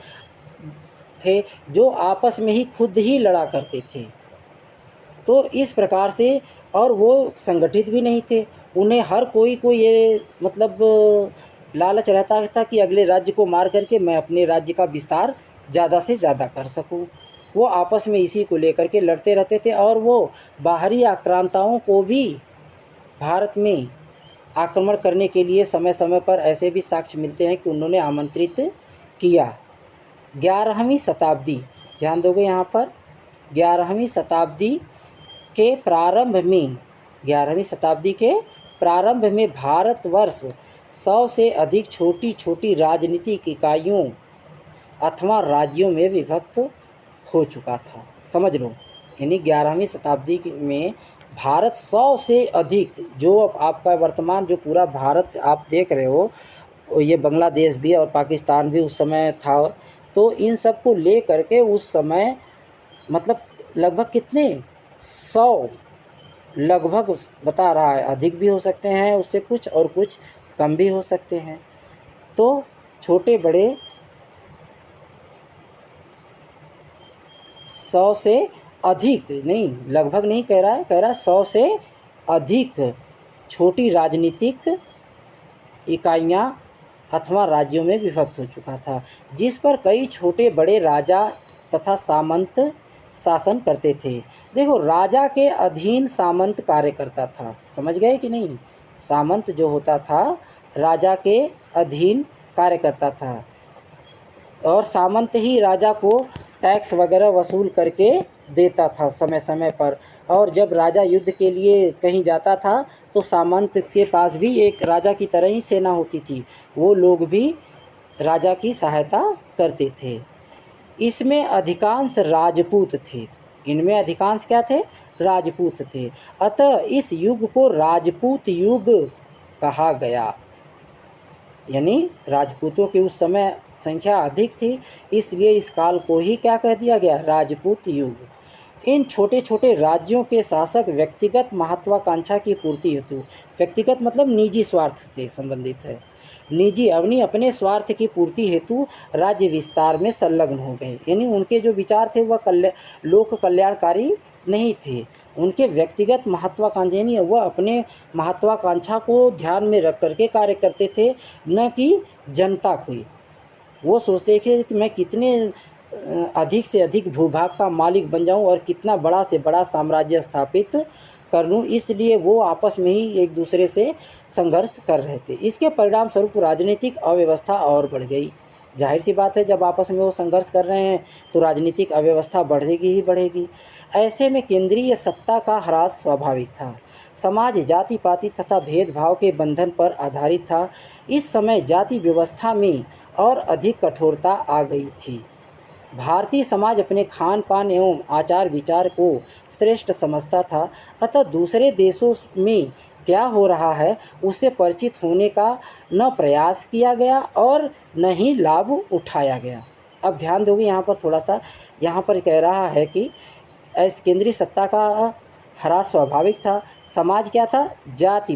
थे जो आपस में ही खुद ही लड़ा करते थे। तो इस प्रकार से, और वो संगठित भी नहीं थे, उन्हें हर कोई को ये मतलब लालच रहता था कि अगले राज्य को मार करके मैं अपने राज्य का विस्तार ज़्यादा से ज़्यादा कर सकूं। वो आपस में इसी को लेकर के लड़ते रहते थे, और वो बाहरी आक्रांताओं को भी भारत में आक्रमण करने के लिए समय समय पर ऐसे भी साक्ष्य मिलते हैं कि उन्होंने आमंत्रित किया। 11वीं शताब्दी, ध्यान दोगे यहाँ पर, 11वीं शताब्दी के प्रारंभ में भारतवर्ष 100 से अधिक छोटी छोटी राजनीतिक इकाइयों अथवा राज्यों में विभक्त हो चुका था। समझ लो, यानी 11वीं शताब्दी में भारत 100 से अधिक, जो आपका वर्तमान जो पूरा भारत आप देख रहे हो, ये बांग्लादेश भी और पाकिस्तान भी उस समय था, तो इन सब को ले करके उस समय मतलब लगभग कितने 100, लगभग बता रहा है, अधिक भी हो सकते हैं उससे कुछ, और कुछ कम भी हो सकते हैं। तो छोटे बड़े 100 से अधिक नहीं, लगभग नहीं कह रहा है 100 से अधिक छोटी राजनीतिक इकाइयाँ अथवा राज्यों में विभक्त हो चुका था, जिस पर कई छोटे बड़े राजा तथा सामंत शासन करते थे। देखो, राजा के अधीन सामंत कार्य करता था, समझ गए कि नहीं? सामंत जो होता था राजा के अधीन कार्य करता था, और सामंत ही राजा को टैक्स वगैरह वसूल करके देता था समय समय पर। और जब राजा युद्ध के लिए कहीं जाता था तो सामंत के पास भी एक राजा की तरह ही सेना होती थी, वो लोग भी राजा की सहायता करते थे। इसमें अधिकांश राजपूत थे, इनमें अधिकांश क्या थे? राजपूत थे। अतः इस युग को राजपूत युग कहा गया, यानी राजपूतों की उस समय संख्या अधिक थी, इसलिए इस काल को ही क्या कह दिया गया? राजपूत युग। इन छोटे छोटे राज्यों के शासक व्यक्तिगत महत्वाकांक्षा की पूर्ति हेतु, व्यक्तिगत मतलब निजी स्वार्थ से संबंधित है, निजी अपने स्वार्थ की पूर्ति हेतु राज्य विस्तार में संलग्न हो गए। यानी उनके जो विचार थे वह लोक कल्याणकारी नहीं थे, उनके व्यक्तिगत महत्वाकांक्षा, यानी वह अपने महत्वाकांक्षा को ध्यान में रख करके कार्य करते थे, न कि जनता की। वो सोचते थे कि मैं कितने अधिक से अधिक भूभाग का मालिक बन जाऊं और कितना बड़ा से बड़ा साम्राज्य स्थापित कर लूँ, इसलिए वो आपस में ही एक दूसरे से संघर्ष कर रहे थे। इसके परिणाम स्वरूप राजनीतिक अव्यवस्था और बढ़ गई। जाहिर सी बात है, जब आपस में वो संघर्ष कर रहे हैं तो राजनीतिक अव्यवस्था बढ़ेगी ही बढ़ेगी। ऐसे में केंद्रीय सत्ता का ह्रास स्वाभाविक था। समाज जाति पाति तथा भेदभाव के बंधन पर आधारित था। इस समय जाति व्यवस्था में और अधिक कठोरता आ गई थी। भारतीय समाज अपने खान पान एवं आचार विचार को श्रेष्ठ समझता था, अतः दूसरे देशों में क्या हो रहा है उससे परिचित होने का न प्रयास किया गया और न ही लाभ उठाया गया। अब ध्यान दोगे यहाँ पर थोड़ा सा, यहाँ पर कह रहा है कि ऐसे केंद्रीय सत्ता का ह्रास स्वाभाविक था। समाज क्या था? जाति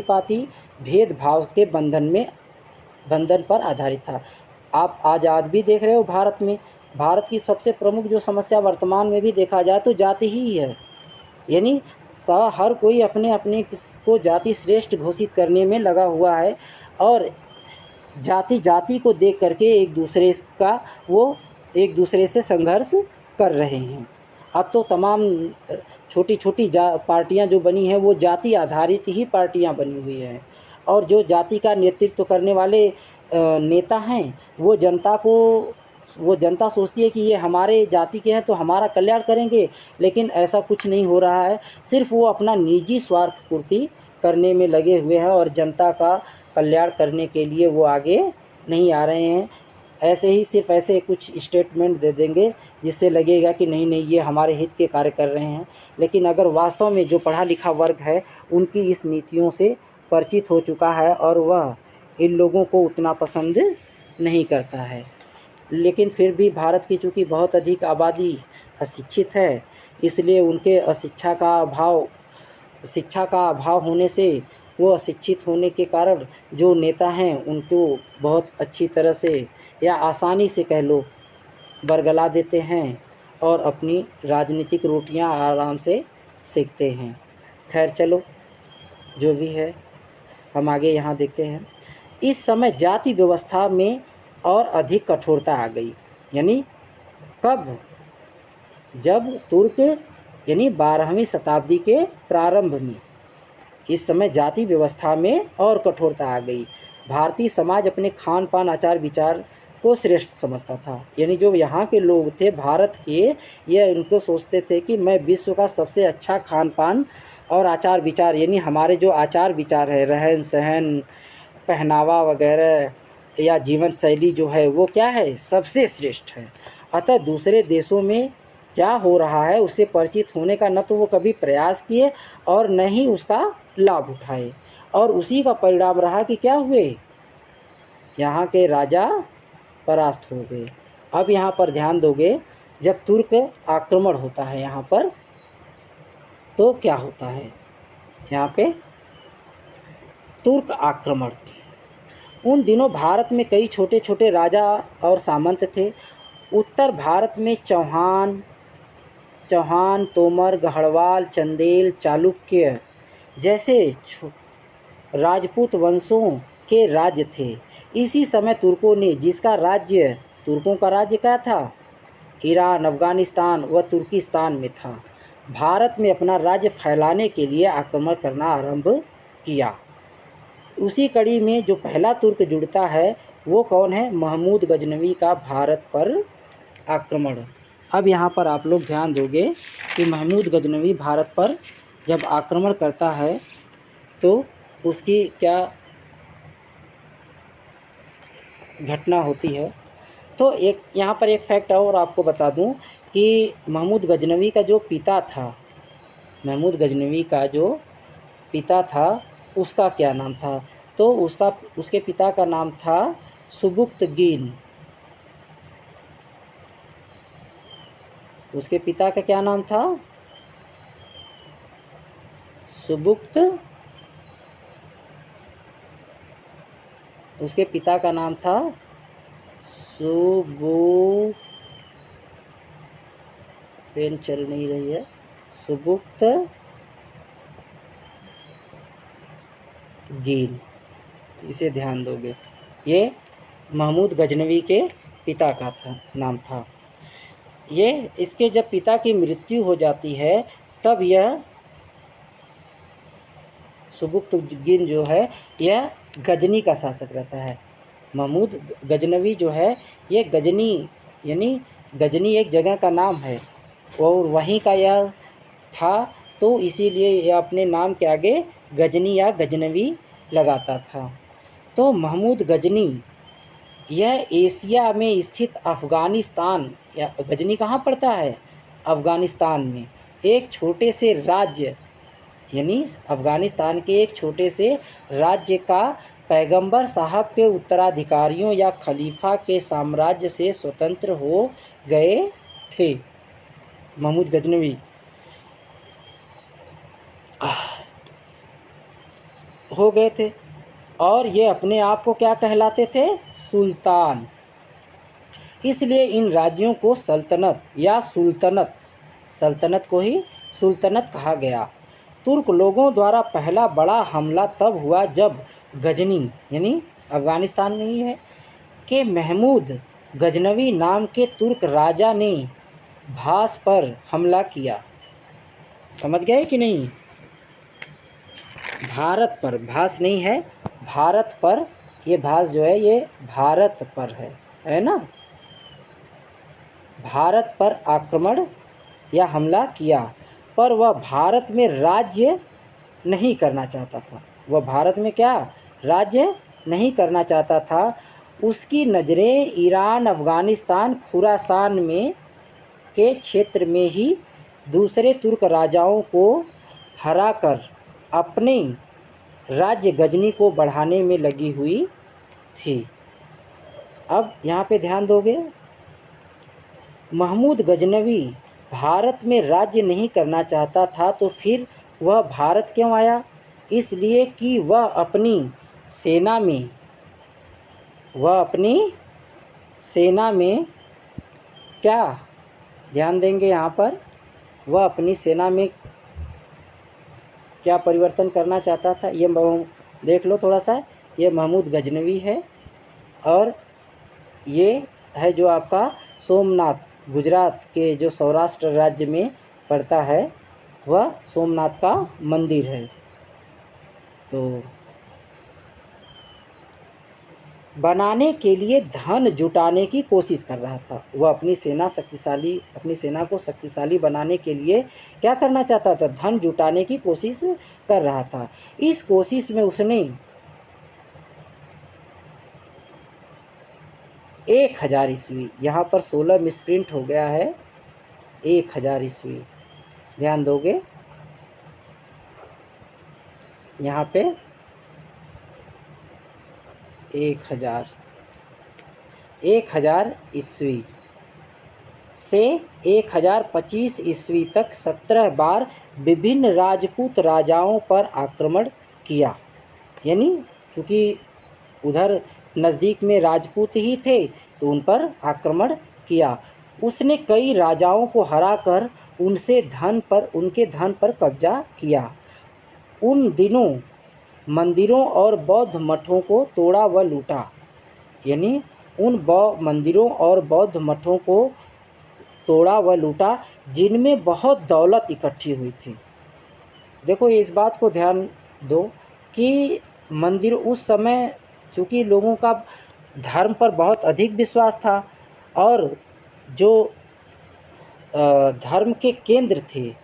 पाति भेदभाव के बंधन पर आधारित था। आप आज भी देख रहे हो भारत में भारत की सबसे प्रमुख जो समस्या वर्तमान में भी देखा जाए तो जाति ही है। यानी हर कोई अपने अपने को जाति श्रेष्ठ घोषित करने में लगा हुआ है और जाति जाति को देख करके एक दूसरे से संघर्ष कर रहे हैं। अब तो तमाम छोटी छोटी पार्टियां जो बनी हैं वो जाति आधारित ही पार्टियां बनी हुई हैं और जो जाति का नेतृत्व करने वाले नेता हैं वो जनता सोचती है कि ये हमारे जाति के हैं तो हमारा कल्याण करेंगे, लेकिन ऐसा कुछ नहीं हो रहा है। सिर्फ वो अपना निजी स्वार्थ पूर्ति करने में लगे हुए हैं और जनता का कल्याण करने के लिए वो आगे नहीं आ रहे हैं। ऐसे ही सिर्फ ऐसे कुछ स्टेटमेंट दे देंगे जिससे लगेगा कि नहीं नहीं ये हमारे हित के कार्य कर रहे हैं, लेकिन अगर वास्तव में जो पढ़ा लिखा वर्ग है उनकी इस नीतियों से परिचित हो चुका है और वह इन लोगों को उतना पसंद नहीं करता है। लेकिन फिर भी भारत की चूँकि बहुत अधिक आबादी अशिक्षित है, इसलिए उनके शिक्षा का अभाव होने से वो अशिक्षित होने के कारण जो नेता हैं उनको बहुत अच्छी तरह से या आसानी से कह लो बरगला देते हैं और अपनी राजनीतिक रोटियां आराम से सेकते हैं। खैर चलो, जो भी है हम आगे यहाँ देखते हैं। इस समय जाति व्यवस्था में और अधिक कठोरता आ गई। यानी कब? जब तुर्क यानी 12वीं शताब्दी के प्रारंभ में इस समय जाति व्यवस्था में और कठोरता आ गई। भारतीय समाज अपने खान पान आचार विचार को श्रेष्ठ समझता था। यानी जो यहाँ के लोग थे भारत के, ये उनको सोचते थे कि मैं विश्व का सबसे अच्छा खान पान और आचार विचार, यानी हमारे जो आचार विचार है, रहन सहन, पहनावा वगैरह या जीवन शैली जो है वो क्या है, सबसे श्रेष्ठ है। अतः दूसरे देशों में क्या हो रहा है उससे परिचित होने का न तो वो कभी प्रयास किए और न ही उसका लाभ उठाए, और उसी का परिणाम रहा कि क्या हुए, यहाँ के राजा परास्त हो गए। अब यहाँ पर ध्यान दोगे, जब तुर्क आक्रमण होता है यहाँ पर तो क्या होता है, यहाँ पे तुर्क आक्रमण। उन दिनों भारत में कई छोटे छोटे राजा और सामंत थे। उत्तर भारत में चौहान, तोमर, गढ़वाल, चंदेल, चालुक्य जैसे राजपूत वंशों के राज्य थे। इसी समय तुर्कों ने, तुर्कों का राज्य क्या था, ईरान, अफ़गानिस्तान व तुर्किस्तान में था, भारत में अपना राज्य फैलाने के लिए आक्रमण करना आरंभ किया। उसी कड़ी में जो पहला तुर्क जुड़ता है वो कौन है, महमूद गजनवी का भारत पर आक्रमण। अब यहाँ पर आप लोग ध्यान दोगे कि महमूद गजनवी भारत पर जब आक्रमण करता है तो उसकी क्या घटना होती है। तो एक यहाँ पर एक फैक्ट और आपको बता दूं कि महमूद गजनवी का जो पिता था उसका क्या नाम था, तो उसके पिता का नाम था सुबुक्तगीन। उसके पिता का क्या नाम था, उसके पिता का नाम था पेन चल नहीं रही है, सुबुक्तगीन। इसे ध्यान दोगे, ये महमूद गजनवी के पिता का नाम था। ये इसके जब पिता की मृत्यु हो जाती है तब यह सुबुक्तगीन जो है यह गजनी का शासक रहता है। महमूद गजनवी जो है ये गजनी, यानी गजनी एक जगह का नाम है और वहीं का यह था, तो इसीलिए यह अपने नाम के आगे गजनी या गजनवी लगाता था। तो महमूद गजनी यह एशिया में स्थित अफ़गानिस्तान, या गजनी कहाँ पड़ता है, अफ़गानिस्तान में एक छोटे से राज्य, यानी अफ़गानिस्तान के एक छोटे से राज्य का पैगंबर साहब के उत्तराधिकारियों या खलीफा के साम्राज्य से स्वतंत्र हो गए थे। महमूद गजनवी हो गए थे और ये अपने आप को क्या कहलाते थे, सुल्तान। इसलिए इन राज्यों को सल्तनत या सुल्तनत, सल्तनत को ही सुल्तनत कहा गया। तुर्क लोगों द्वारा पहला बड़ा हमला तब हुआ जब गजनी यानी अफ़गानिस्तान में ही है के महमूद गजनवी नाम के तुर्क राजा ने भास पर हमला किया। समझ गए कि नहीं? भारत पर, भास नहीं है, भारत पर, ये भास जो है ये भारत पर है ना। भारत पर आक्रमण या हमला किया, पर वह भारत में राज्य नहीं करना चाहता था। वह भारत में क्या राज्य नहीं करना चाहता था। उसकी नज़रें ईरान, अफ़गानिस्तान, खुरासान में के क्षेत्र में ही दूसरे तुर्क राजाओं को हराकर अपने राज्य गजनी को बढ़ाने में लगी हुई थी। अब यहाँ पे ध्यान दोगे, महमूद गजनवी भारत में राज्य नहीं करना चाहता था, तो फिर वह भारत क्यों आया? इसलिए कि वह अपनी सेना में क्या ध्यान देंगे यहाँ पर, वह अपनी सेना में क्या परिवर्तन करना चाहता था। ये देख लो थोड़ा सा, ये महमूद गजनवी है और ये है जो आपका सोमनाथ, गुजरात के जो सौराष्ट्र राज्य में पड़ता है, वह सोमनाथ का मंदिर है। तो बनाने के लिए धन जुटाने की कोशिश कर रहा था। वह अपनी सेना को शक्तिशाली बनाने के लिए क्या करना चाहता था? धन जुटाने की कोशिश कर रहा था। इस कोशिश में उसने 1000 ईस्वी, यहाँ पर 16 मिसप्रिंट हो गया है, 1000 ईस्वी, ध्यान दोगे यहाँ पे 1000 ईस्वी से 1025 ईस्वी तक 17 बार विभिन्न राजपूत राजाओं पर आक्रमण किया। यानी चूँकि उधर नज़दीक में राजपूत ही थे तो उन पर आक्रमण किया। उसने कई राजाओं को हराकर उनके धन पर कब्जा किया। उन दिनों मंदिरों और बौद्ध मठों को तोड़ा व लूटा। यानी उन मंदिरों और बौद्ध मठों को तोड़ा व लूटा जिनमें बहुत दौलत इकट्ठी हुई थी। देखो इस बात को ध्यान दो कि मंदिर उस समय चूँकि लोगों का धर्म पर बहुत अधिक विश्वास था और जो धर्म के केंद्र थे,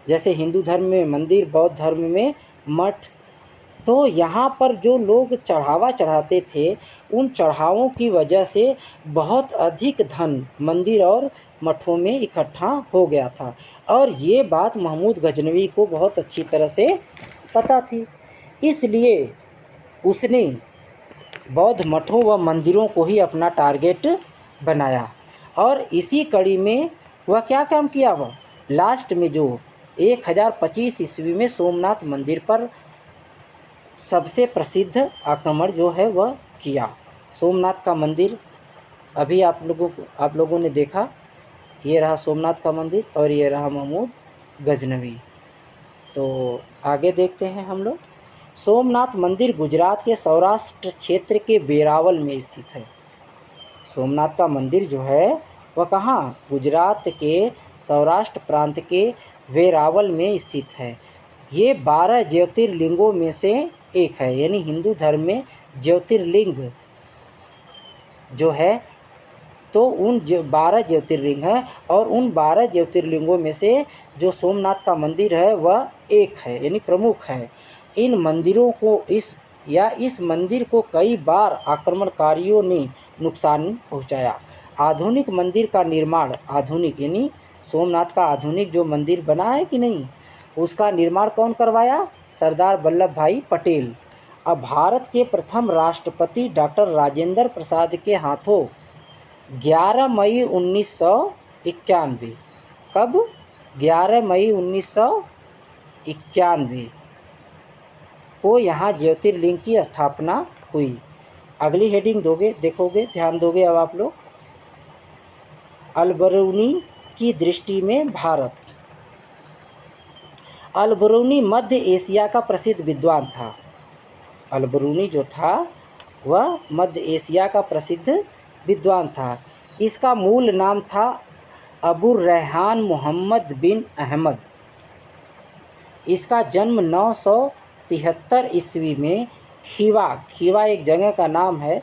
जैसे हिंदू धर्म में मंदिर, बौद्ध धर्म में मठ, तो यहाँ पर जो लोग चढ़ावा चढ़ाते थे उन चढ़ावों की वजह से बहुत अधिक धन मंदिर और मठों में इकट्ठा हो गया था। और ये बात महमूद गजनवी को बहुत अच्छी तरह से पता थी, इसलिए उसने बौद्ध मठों व मंदिरों को ही अपना टारगेट बनाया। और इसी कड़ी में वह क्या काम किया, वह लास्ट में जो 1025 ईस्वी में सोमनाथ मंदिर पर सबसे प्रसिद्ध आक्रमण जो है वह किया। सोमनाथ का मंदिर अभी आप लोगों ने देखा, ये रहा सोमनाथ का मंदिर और ये रहा महमूद गजनवी। तो आगे देखते हैं हम लोग। सोमनाथ मंदिर गुजरात के सौराष्ट्र क्षेत्र के वेरावल में स्थित है। सोमनाथ का मंदिर जो है वह कहाँ, गुजरात के सौराष्ट्र प्रांत के वेरावल में स्थित है। ये 12 ज्योतिर्लिंगों में से एक है। यानी हिंदू धर्म में ज्योतिर्लिंग जो है तो उन 12 ज्योतिर्लिंग है और उन 12 ज्योतिर्लिंगों में से जो सोमनाथ का मंदिर है वह एक है, यानी प्रमुख है। इन मंदिरों को इस मंदिर को कई बार आक्रमणकारियों ने नुकसान पहुंचाया। आधुनिक मंदिर का निर्माण, आधुनिक यानी सोमनाथ का आधुनिक जो मंदिर बना है कि नहीं, उसका निर्माण कौन करवाया? सरदार वल्लभ भाई पटेल। अब भारत के प्रथम राष्ट्रपति डॉक्टर राजेंद्र प्रसाद के हाथों 11 मई 1991, कब? 11 मई 1991 को यहाँ ज्योतिर्लिंग की स्थापना हुई। अगली हेडिंग देखोगे, ध्यान दोगे अब आप लोग। अलबरूनी की दृष्टि में भारत। अलबरूनी मध्य एशिया का प्रसिद्ध विद्वान था। अलबरूनी जो था वह मध्य एशिया का प्रसिद्ध विद्वान था। इसका मूल नाम था अबू रेहान मोहम्मद बिन अहमद। इसका जन्म 973 ईस्वी में खीवा एक जगह का नाम है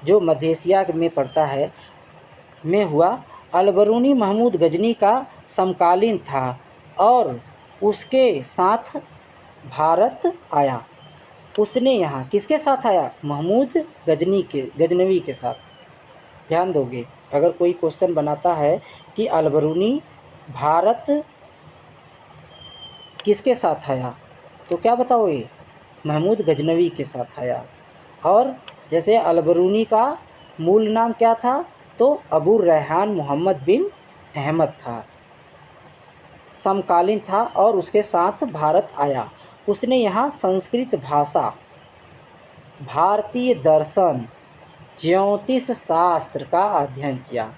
जो मध्य एशिया में पड़ता है, में हुआ। अलबरूनी महमूद गजनी का समकालीन था और उसके साथ भारत आया। उसने यहाँ किसके साथ आया? महमूद गजनवी के साथ। ध्यान दोगे, अगर कोई क्वेश्चन बनाता है कि अलबरूनी भारत किसके साथ आया, तो क्या बताओगे? महमूद गजनवी के साथ आया। और जैसे अलबरूनी का मूल नाम क्या था, तो अबू रेहान मोहम्मद बिन अहमद था, समकालीन था और उसके साथ भारत आया। उसने यहाँ संस्कृत भाषा, भारतीय दर्शन, ज्योतिष शास्त्र का अध्ययन किया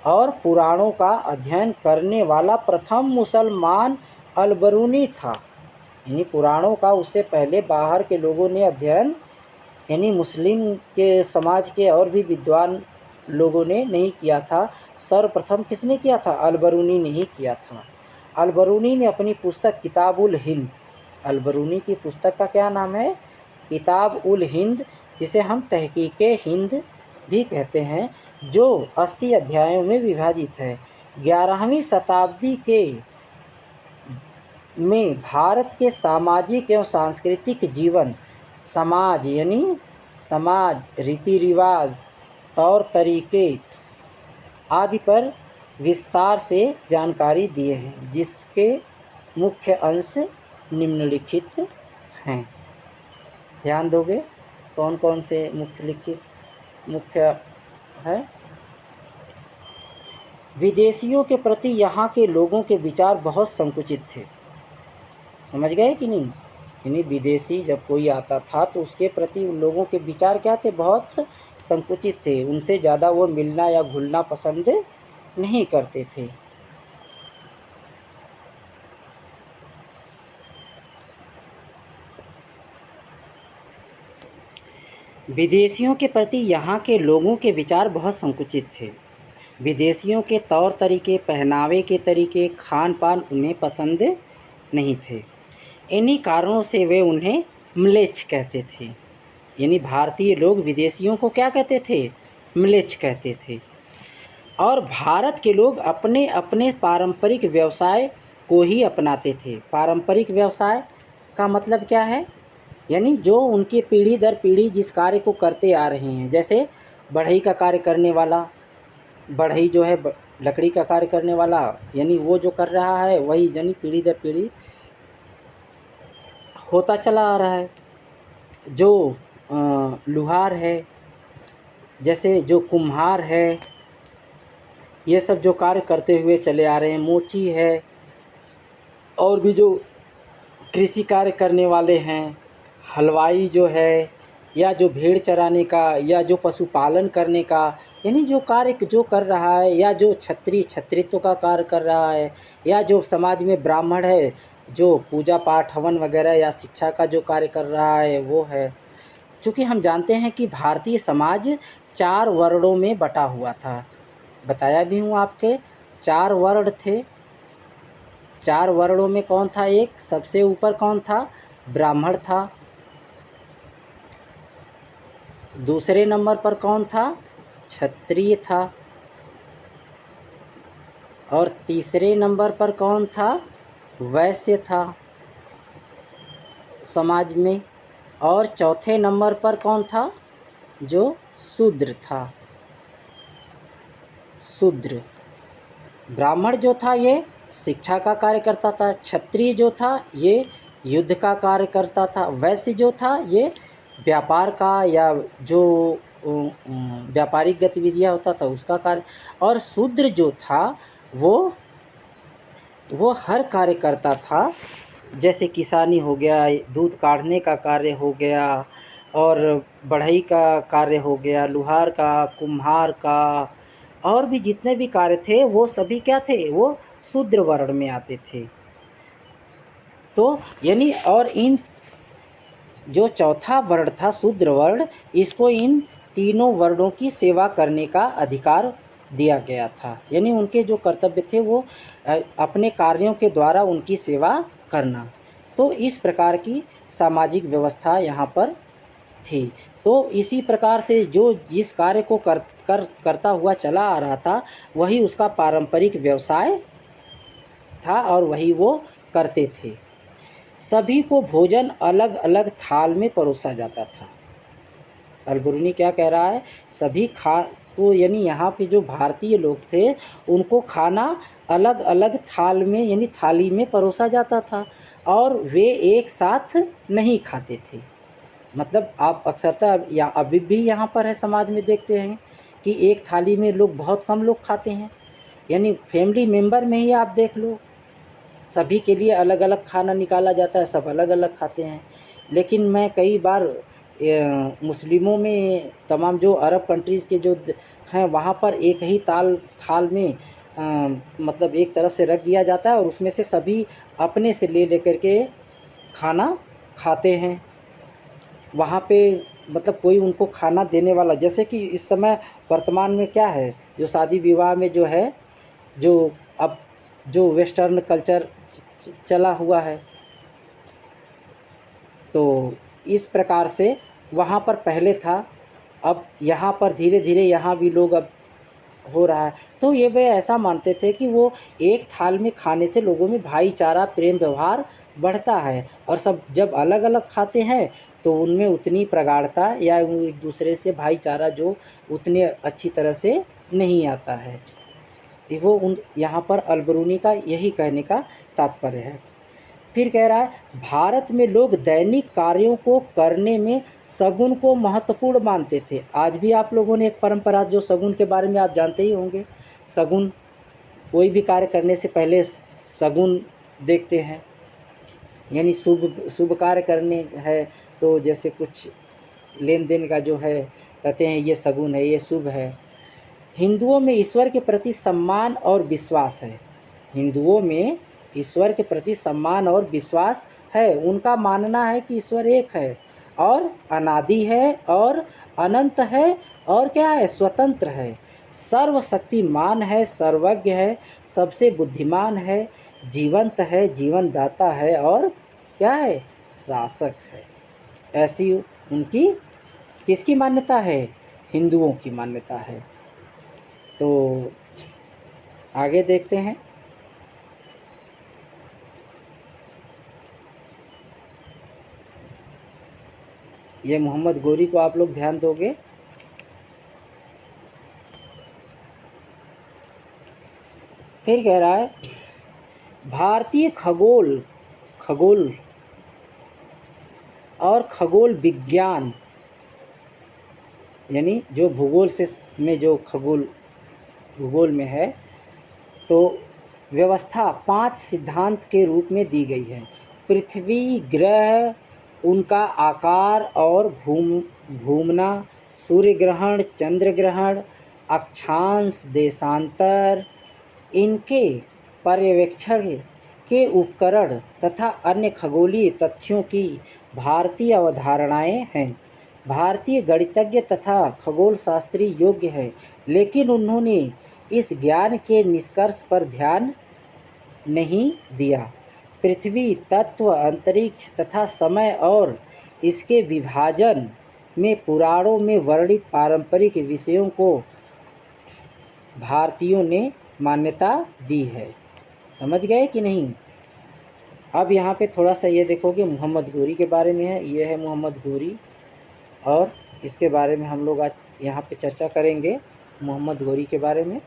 और पुराणों का अध्ययन करने वाला प्रथम मुसलमान अलबरूनी था। यानी पुराणों का उससे पहले बाहर के लोगों ने अध्ययन, यानी मुस्लिम के समाज के और भी विद्वान लोगों ने नहीं किया था। सर्वप्रथम किसने किया था? अलबरूनी ने ही किया था। अलबरूनी ने अपनी पुस्तक किताब उल हिंद, अलबरूनी की पुस्तक का क्या नाम है? किताब उल हिंद, जिसे हम तहकीके हिंद भी कहते हैं, जो 80 अध्यायों में विभाजित है। 11वीं शताब्दी के में भारत के सामाजिक एवं सांस्कृतिक जीवन, समाज यानी समाज, रीति रिवाज, तौर तरीके आदि पर विस्तार से जानकारी दिए हैं, जिसके मुख्य अंश निम्नलिखित हैं। ध्यान दोगे कौन कौन से मुख्य है? विदेशियों के प्रति यहाँ के लोगों के विचार बहुत संकुचित थे। समझ गए कि नहीं? यानी विदेशी जब कोई आता था तो उसके प्रति उन लोगों के विचार क्या थे? बहुत संकुचित थे। उनसे ज़्यादा वो मिलना या घुलना पसंद नहीं करते थे। विदेशियों के प्रति यहाँ के लोगों के विचार बहुत संकुचित थे। विदेशियों के तौर तरीके, पहनावे के तरीके, खान पान उन्हें पसंद नहीं थे। इन्हीं कारणों से वे उन्हें म्लेच्छ कहते थे। यानी भारतीय लोग विदेशियों को क्या कहते थे? म्लेच्छ कहते थे। और भारत के लोग अपने अपने पारंपरिक व्यवसाय को ही अपनाते थे। पारंपरिक व्यवसाय का मतलब क्या है? यानी जो उनकी पीढ़ी दर पीढ़ी जिस कार्य को करते आ रहे हैं, जैसे बढ़ई का कार्य करने वाला, बढ़ई जो है लकड़ी का कार्य करने वाला, यानी वो जो कर रहा है वही यानी पीढ़ी दर पीढ़ी होता चला आ रहा है। जो लुहार है, जैसे जो कुम्हार है, ये सब जो कार्य करते हुए चले आ रहे हैं। मोची है, और भी जो कृषि कार्य करने वाले हैं, हलवाई जो है, या जो भेड़ चराने का, या जो पशुपालन करने का, यानी जो कार्य जो कर रहा है, या जो छत्रित्व का कार्य कर रहा है, या जो समाज में ब्राह्मण है जो पूजा पाठ हवन वगैरह या शिक्षा का जो कार्य कर रहा है, वो है। क्योंकि हम जानते हैं कि भारतीय समाज 4 वर्णों में बटा हुआ था। बताया भी हूँ आपके 4 वर्ण थे। 4 वर्णों में कौन था? एक सबसे ऊपर कौन था? ब्राह्मण था। दूसरे नंबर पर कौन था? क्षत्रिय था। और तीसरे नंबर पर कौन था? वैश्य था समाज में। और चौथे नंबर पर कौन था? जो शूद्र था। शूद्र। ब्राह्मण जो था ये शिक्षा का कार्य करता था। क्षत्रिय जो था ये युद्ध का कार्य करता था। वैश्य जो था ये व्यापार का या जो व्यापारिक गतिविधियां होता था उसका कार्य। और शूद्र जो था वो हर कार्य करता था, जैसे किसानी हो गया, दूध काढ़ने का कार्य हो गया, और बढ़ई का कार्य हो गया, लुहार का, कुम्हार का, और भी जितने भी कार्य थे वो सभी क्या थे, वो शूद्र वर्ण में आते थे। तो यानी और इन जो चौथा वर्ण था शूद्र वर्ण, इसको इन तीनों वर्णों की सेवा करने का अधिकार दिया गया था। यानी उनके जो कर्तव्य थे वो अपने कार्यों के द्वारा उनकी सेवा करना। तो इस प्रकार की सामाजिक व्यवस्था यहाँ पर थी। तो इसी प्रकार से जो जिस कार्य को करता हुआ चला आ रहा था वही उसका पारंपरिक व्यवसाय था और वही वो करते थे। सभी को भोजन अलग अलग थाल में परोसा जाता था। अलबरूनी क्या कह रहा है, सभी को यानी यहाँ पे जो भारतीय लोग थे उनको खाना अलग अलग थाल में यानी थाली में परोसा जाता था और वे एक साथ नहीं खाते थे। मतलब आप अक्सरतः या अभी भी यहाँ पर है समाज में देखते हैं कि एक थाली में लोग बहुत कम लोग खाते हैं। यानी फैमिली मेम्बर में ही आप देख लो, सभी के लिए अलग अलग खाना निकाला जाता है, सब अलग अलग खाते हैं। लेकिन मैं कई बार मुस्लिमों में तमाम जो अरब कंट्रीज़ के जो हैं वहाँ पर एक ही थाल में मतलब एक तरफ से रख दिया जाता है और उसमें से सभी अपने से ले लेकर के खाना खाते हैं। वहाँ पे मतलब कोई उनको खाना देने वाला, जैसे कि इस समय वर्तमान में क्या है, जो शादी विवाह में जो है, जो अब जो वेस्टर्न कल्चर चला हुआ है, तो इस प्रकार से वहाँ पर पहले था, अब यहाँ पर धीरे धीरे यहाँ भी लोग अब हो रहा है। तो ये वे ऐसा मानते थे कि वो एक थाल में खाने से लोगों में भाईचारा प्रेम व्यवहार बढ़ता है और सब जब अलग अलग खाते हैं तो उनमें उतनी प्रगाढ़ता या एक दूसरे से भाईचारा जो उतने अच्छी तरह से नहीं आता है। वो उन यहाँ पर अलबरूनी का यही कहने का तात्पर्य है। फिर कह रहा है भारत में लोग दैनिक कार्यों को करने में शगुन को महत्वपूर्ण मानते थे। आज भी आप लोगों ने एक परंपरा जो शगुन के बारे में आप जानते ही होंगे। शगुन, कोई भी कार्य करने से पहले शगुन देखते हैं, यानी शुभ शुभ कार्य करने है तो जैसे कुछ लेन देन का जो है कहते हैं ये शगुन है, ये शुभ है। हिंदुओं में ईश्वर के प्रति सम्मान और विश्वास है। हिंदुओं में ईश्वर के प्रति सम्मान और विश्वास है। उनका मानना है कि ईश्वर एक है और अनादि है और अनंत है और क्या है, स्वतंत्र है, सर्वशक्तिमान है, सर्वज्ञ है, सबसे बुद्धिमान है, जीवंत है, जीवन दाता है और क्या है, शासक है। ऐसी उनकी किसकी मान्यता है, हिंदुओं की मान्यता है। तो आगे देखते हैं। ये मोहम्मद गोरी को आप लोग ध्यान दोगे। फिर कह रहा है भारतीय खगोल और खगोल विज्ञान, यानी जो भूगोल से में जो भूगोल में है, तो व्यवस्था 5 सिद्धांत के रूप में दी गई है। पृथ्वी, ग्रह, उनका आकार और घूमना, सूर्य ग्रहण, चंद्र ग्रहण, अक्षांश, देशांतर, इनके पर्यवेक्षण के उपकरण तथा अन्य खगोलीय तथ्यों की भारतीय अवधारणाएं हैं। भारतीय गणितज्ञ तथा खगोल शास्त्री योग्य है, लेकिन उन्होंने इस ज्ञान के निष्कर्ष पर ध्यान नहीं दिया। पृथ्वी, तत्व, अंतरिक्ष तथा समय और इसके विभाजन में पुराणों में वर्णित पारंपरिक विषयों को भारतीयों ने मान्यता दी है। समझ गए कि नहीं। अब यहाँ पे थोड़ा सा ये देखोगे मोहम्मद गोरी के बारे में है। ये है मोहम्मद गोरी और इसके बारे में हम लोग आज यहाँ पे चर्चा करेंगे मोहम्मद गोरी के बारे में।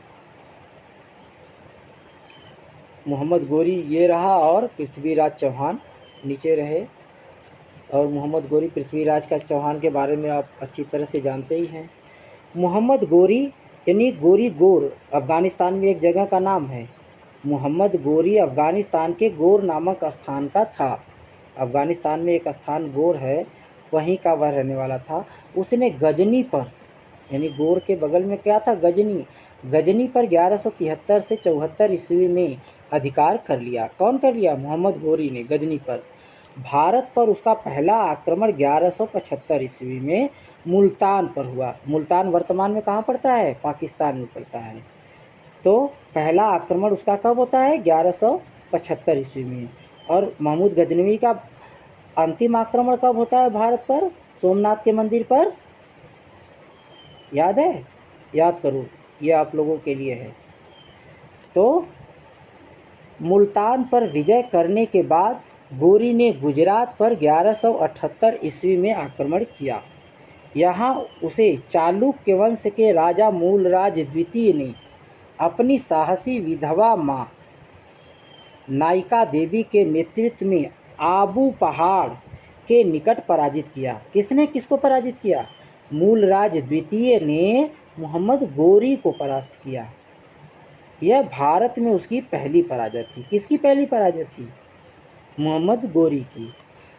मोहम्मद गोरी ये रहा और पृथ्वीराज चौहान नीचे रहे। और मोहम्मद गोरी पृथ्वीराज का चौहान के बारे में आप अच्छी तरह से जानते ही हैं। मोहम्मद गोरी यानी गोरी गोर अफ़गानिस्तान में एक जगह का नाम है। मोहम्मद गोरी अफ़गानिस्तान के गोर नामक स्थान का था। अफ़गानिस्तान में एक स्थान गोर है, वहीं का वह रहने वाला था। उसने गजनी पर यानी गौर के बगल में क्या था, गजनी। गजनी पर 1173 से 74 ईस्वी में अधिकार कर लिया। कौन कर लिया? मोहम्मद गौरी ने गजनी पर। भारत पर उसका पहला आक्रमण 1175 ईस्वी में मुल्तान पर हुआ। मुल्तान वर्तमान में कहाँ पड़ता है? पाकिस्तान में पड़ता है। तो पहला आक्रमण उसका कब होता है? 1175 ईस्वी में। और महमूद गजनवी का अंतिम आक्रमण कब होता है भारत पर? सोमनाथ के मंदिर पर। याद है? याद करो, ये आप लोगों के लिए है। तो मुल्तान पर विजय करने के बाद गौरी ने गुजरात पर 1178 ईस्वी में आक्रमण किया। यहाँ उसे चालुक्य वंश के राजा मूलराज द्वितीय ने अपनी साहसी विधवा माँ नायिका देवी के नेतृत्व में आबू पहाड़ के निकट पराजित किया। किसने किसको पराजित किया? मूलराज द्वितीय ने मोहम्मद गौरी को परास्त किया। यह भारत में उसकी पहली पराजय थी। किसकी पहली पराजय थी? मोहम्मद गौरी की।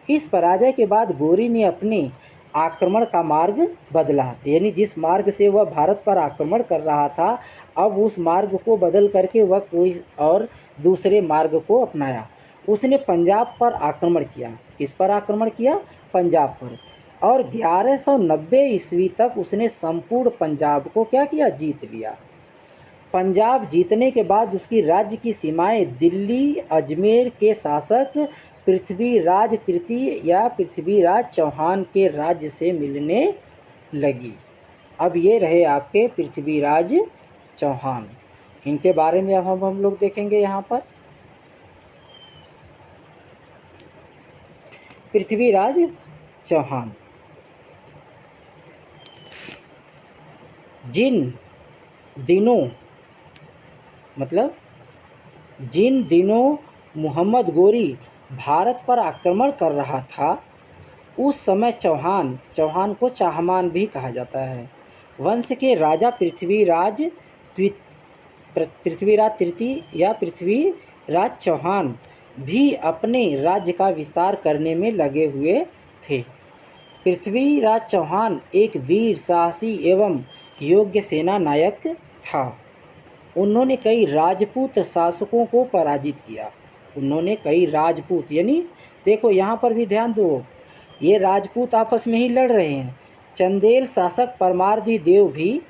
इस पराजय के बाद गौरी ने अपने आक्रमण का मार्ग बदला, यानी जिस मार्ग से वह भारत पर आक्रमण कर रहा था, अब उस मार्ग को बदल करके वह कोई और दूसरे मार्ग को अपनाया। उसने पंजाब पर आक्रमण किया। किस पर आक्रमण किया? पंजाब पर। और 1190 ईस्वी तक उसने संपूर्ण पंजाब को क्या किया? जीत लिया। पंजाब जीतने के बाद उसकी राज्य की सीमाएं दिल्ली अजमेर के शासक पृथ्वीराज तृतीय या पृथ्वीराज चौहान के राज्य से मिलने लगी। अब ये रहे आपके पृथ्वीराज चौहान। इनके बारे में अब हम लोग देखेंगे। यहाँ पर पृथ्वीराज चौहान जिन दिनों मोहम्मद गौरी भारत पर आक्रमण कर रहा था, उस समय चौहान को चाहमान भी कहा जाता है, वंश के राजा पृथ्वीराज तृतीय या पृथ्वीराज चौहान भी अपने राज्य का विस्तार करने में लगे हुए थे। पृथ्वीराज चौहान एक वीर, साहसी एवं योग्य सेना नायक था। उन्होंने कई राजपूत शासकों को पराजित किया। उन्होंने कई राजपूत, यानी देखो यहाँ पर भी ध्यान दो, ये राजपूत आपस में ही लड़ रहे हैं। चंदेल शासक परमार्दी देव भी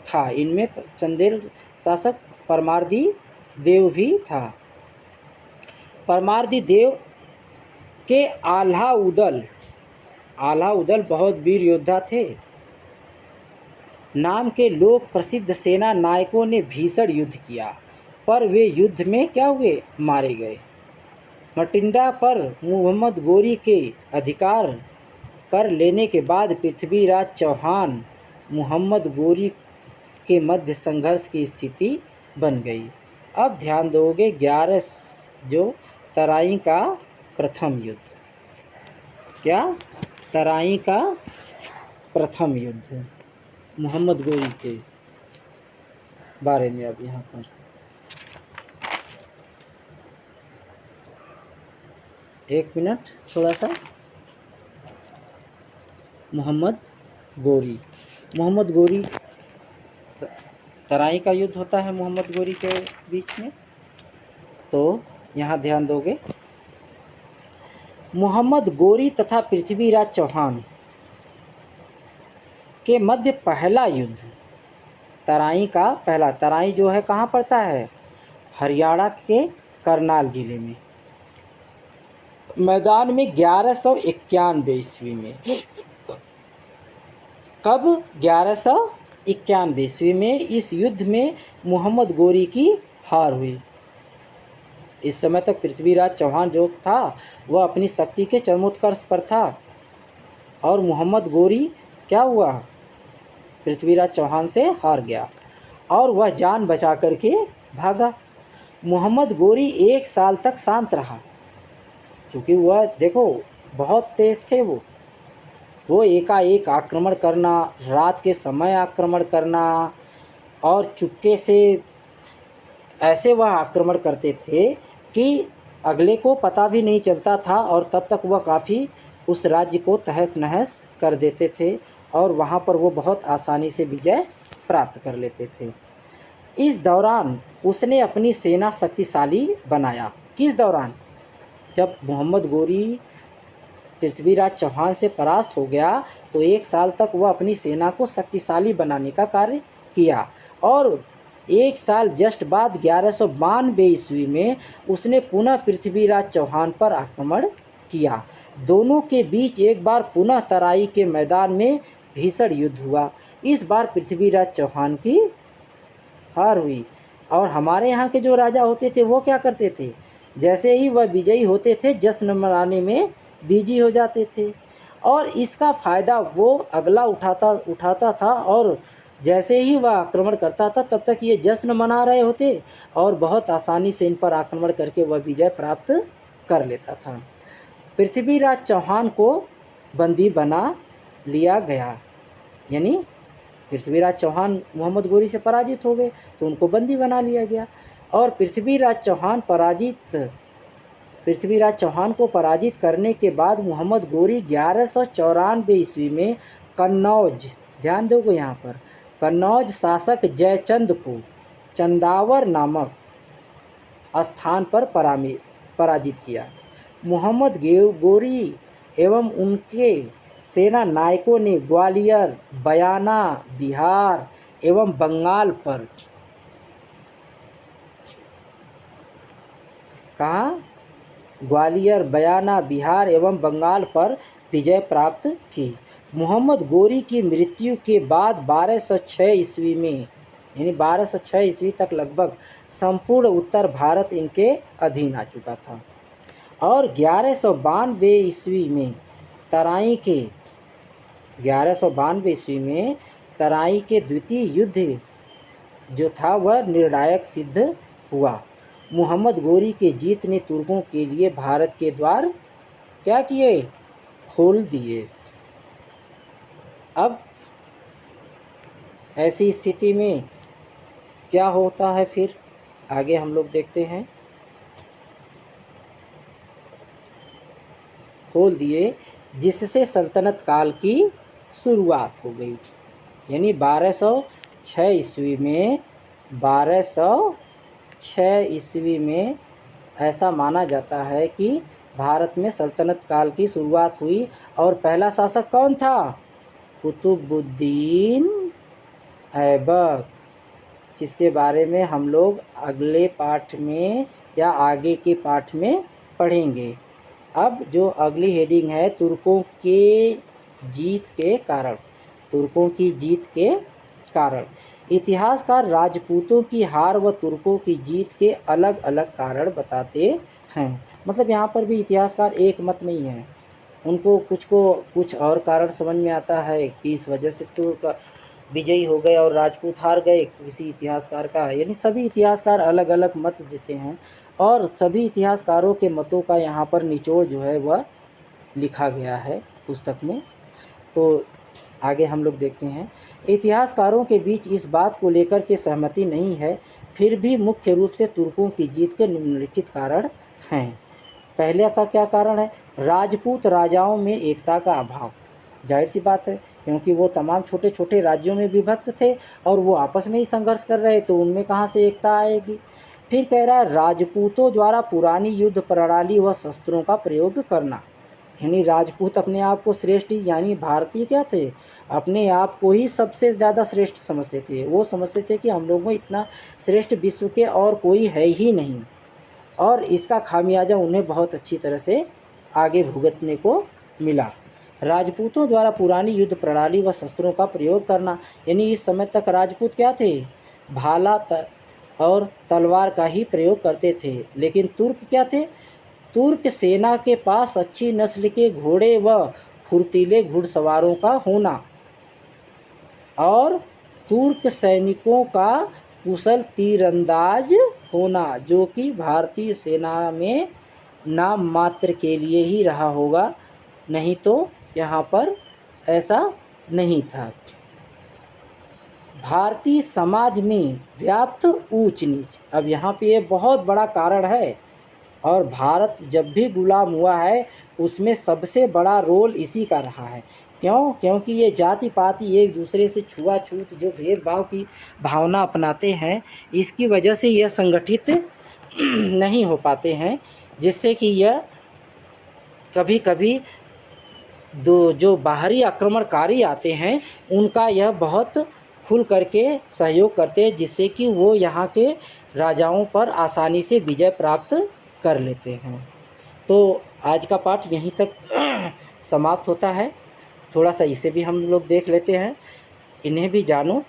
था। इनमें चंदेल शासक परमार्दी देव भी था। परमार्दी देव के आल्हा उदल बहुत वीर योद्धा थे। नाम के लोक प्रसिद्ध सेना नायकों ने भीषण युद्ध किया, पर वे युद्ध में क्या हुए? मारे गए। मटिंडा पर मोहम्मद गौरी के अधिकार कर लेने के बाद पृथ्वीराज चौहान मोहम्मद गौरी के मध्य संघर्ष की स्थिति बन गई। अब ध्यान दोगे 11 जो तराई का प्रथम युद्ध। क्या? तराई का प्रथम युद्ध मोहम्मद गौरी के बारे में। अब यहाँ पर एक मिनट थोड़ा सा। मोहम्मद गौरी तराई का युद्ध होता है मोहम्मद गौरी के बीच में। तो यहाँ ध्यान दोगे, मोहम्मद गौरी तथा पृथ्वीराज चौहान के मध्य पहला युद्ध, तराई का पहला। तराई जो है कहाँ पड़ता है? हरियाणा के करनाल जिले में। मैदान में 1191 ईस्वी में। कब? 1191 ईस्वी में। इस युद्ध में मोहम्मद गौरी की हार हुई। इस समय तक पृथ्वीराज चौहान जो था वह अपनी शक्ति के चरमोत्कर्ष पर था, और मोहम्मद गौरी क्या हुआ? पृथ्वीराज चौहान से हार गया और वह जान बचा करके भागा। मोहम्मद गौरी 1 साल तक शांत रहा, क्योंकि वह देखो बहुत तेज थे। वो एकाएक आक्रमण करना, रात के समय आक्रमण करना, और चुपके से ऐसे वह आक्रमण करते थे कि अगले को पता भी नहीं चलता था, और तब तक वह काफ़ी उस राज्य को तहस नहस कर देते थे और वहाँ पर वो बहुत आसानी से विजय प्राप्त कर लेते थे। इस दौरान उसने अपनी सेना शक्तिशाली बनाया। किस दौरान? जब मोहम्मद गोरी पृथ्वीराज चौहान से परास्त हो गया तो 1 साल तक वह अपनी सेना को शक्तिशाली बनाने का कार्य किया और 1 साल जस्ट बाद 1192 ईस्वी में उसने पुनः पृथ्वीराज चौहान पर आक्रमण किया। दोनों के बीच एक बार पुनः तराई के मैदान में भीषण युद्ध हुआ। इस बार पृथ्वीराज चौहान की हार हुई और हमारे यहाँ के जो राजा होते थे वो क्या करते थे, जैसे ही वह विजयी होते थे जश्न मनाने में बिजी हो जाते थे और इसका फ़ायदा वो अगला उठाता था और जैसे ही वह आक्रमण करता था तब तक ये जश्न मना रहे होते और बहुत आसानी से इन पर आक्रमण करके वह विजय प्राप्त कर लेता था। पृथ्वीराज चौहान को बंदी बना लिया गया, यानी पृथ्वीराज चौहान मोहम्मद गोरी से पराजित हो गए तो उनको बंदी बना लिया गया और पृथ्वीराज चौहान को पराजित करने के बाद मोहम्मद गोरी 1194 ईस्वी में कन्नौज, ध्यान दोगे यहाँ पर, कन्नौज शासक जयचंद को चंदावर नामक स्थान पर पराजित किया। मोहम्मद गोरी एवं उनके सेना नायकों ने ग्वालियर, बयाना, बिहार एवं बंगाल पर ग्वालियर, बयाना, बिहार एवं बंगाल पर विजय प्राप्त की। मोहम्मद गोरी की मृत्यु के बाद 1206 ईस्वी में, यानी 1206 ईस्वी तक लगभग संपूर्ण उत्तर भारत इनके अधीन आ चुका था और 1192 ईस्वी में तराई के द्वितीय युद्ध जो था वह निर्णायक सिद्ध हुआ। मोहम्मद गोरी के जीत ने तुर्कों के लिए भारत के द्वार क्या किए, खोल दिए। अब ऐसी स्थिति में क्या होता है फिर आगे हम लोग देखते हैं। खोल दिए जिससे सल्तनत काल की शुरुआत हो गई, यानी 1206 ईस्वी में ऐसा माना जाता है कि भारत में सल्तनत काल की शुरुआत हुई और पहला शासक कौन था, कुतुबुद्दीन ऐबक, जिसके बारे में हम लोग अगले पाठ में या आगे के पाठ में पढ़ेंगे। अब जो अगली हेडिंग है तुर्कों की जीत के कारण। इतिहासकार राजपूतों की हार व तुर्कों की जीत के अलग अलग कारण बताते हैं। मतलब यहाँ पर भी इतिहासकार एक मत नहीं है, उनको कुछ और कारण समझ में आता है कि इस वजह से तुर्क विजयी हो गए और राजपूत हार गए किसी इतिहासकार का, यानी सभी इतिहासकार अलग अलग मत देते हैं और सभी इतिहासकारों के मतों का यहाँ पर निचोड़ जो है वह लिखा गया है पुस्तक में। तो आगे हम लोग देखते हैं। इतिहासकारों के बीच इस बात को लेकर के सहमति नहीं है, फिर भी मुख्य रूप से तुर्कों की जीत के निम्नलिखित कारण हैं। पहले का क्या कारण है, राजपूत राजाओं में एकता का अभाव। जाहिर सी बात है क्योंकि वो तमाम छोटे छोटे राज्यों में विभक्त थे और वो आपस में ही संघर्ष कर रहे तो उनमें कहाँ से एकता आएगी। फिर कह रहा है राजपूतों द्वारा पुरानी युद्ध प्रणाली व शस्त्रों का प्रयोग करना, यानी राजपूत अपने आप को श्रेष्ठ, यानी भारतीय क्या थे, अपने आप को ही सबसे ज़्यादा श्रेष्ठ समझते थे। वो समझते थे कि हम लोगों में इतना श्रेष्ठ विश्व के और कोई है ही नहीं और इसका खामियाजा उन्हें बहुत अच्छी तरह से आगे भुगतने को मिला। राजपूतों द्वारा पुरानी युद्ध प्रणाली व शस्त्रों का प्रयोग करना, यानी इस समय तक राजपूत क्या थे, भाला और तलवार का ही प्रयोग करते थे, लेकिन तुर्क क्या थे, तुर्क सेना के पास अच्छी नस्ल के घोड़े व फुर्तीले घुड़सवारों का होना और तुर्क सैनिकों का कुशल तीरंदाज होना, जो कि भारतीय सेना में नाम मात्र के लिए ही रहा होगा, नहीं तो यहाँ पर ऐसा नहीं था। भारतीय समाज में व्याप्त ऊंच नीच, अब यहाँ पे ये बहुत बड़ा कारण है और भारत जब भी गुलाम हुआ है उसमें सबसे बड़ा रोल इसी का रहा है क्यों? क्योंकि ये जाति पाति एक दूसरे से छुआछूत जो भेदभाव की भावना अपनाते हैं, इसकी वजह से यह संगठित नहीं हो पाते हैं, जिससे कि यह कभी कभी जो बाहरी आक्रमणकारी आते हैं उनका यह बहुत खुल करके सहयोग करते हैं, जिससे कि वो यहाँ के राजाओं पर आसानी से विजय प्राप्त कर लेते हैं। तो आज का पाठ यहीं तक समाप्त होता है। थोड़ा सा इसे भी हम लोग देख लेते हैं, इन्हें भी जानो।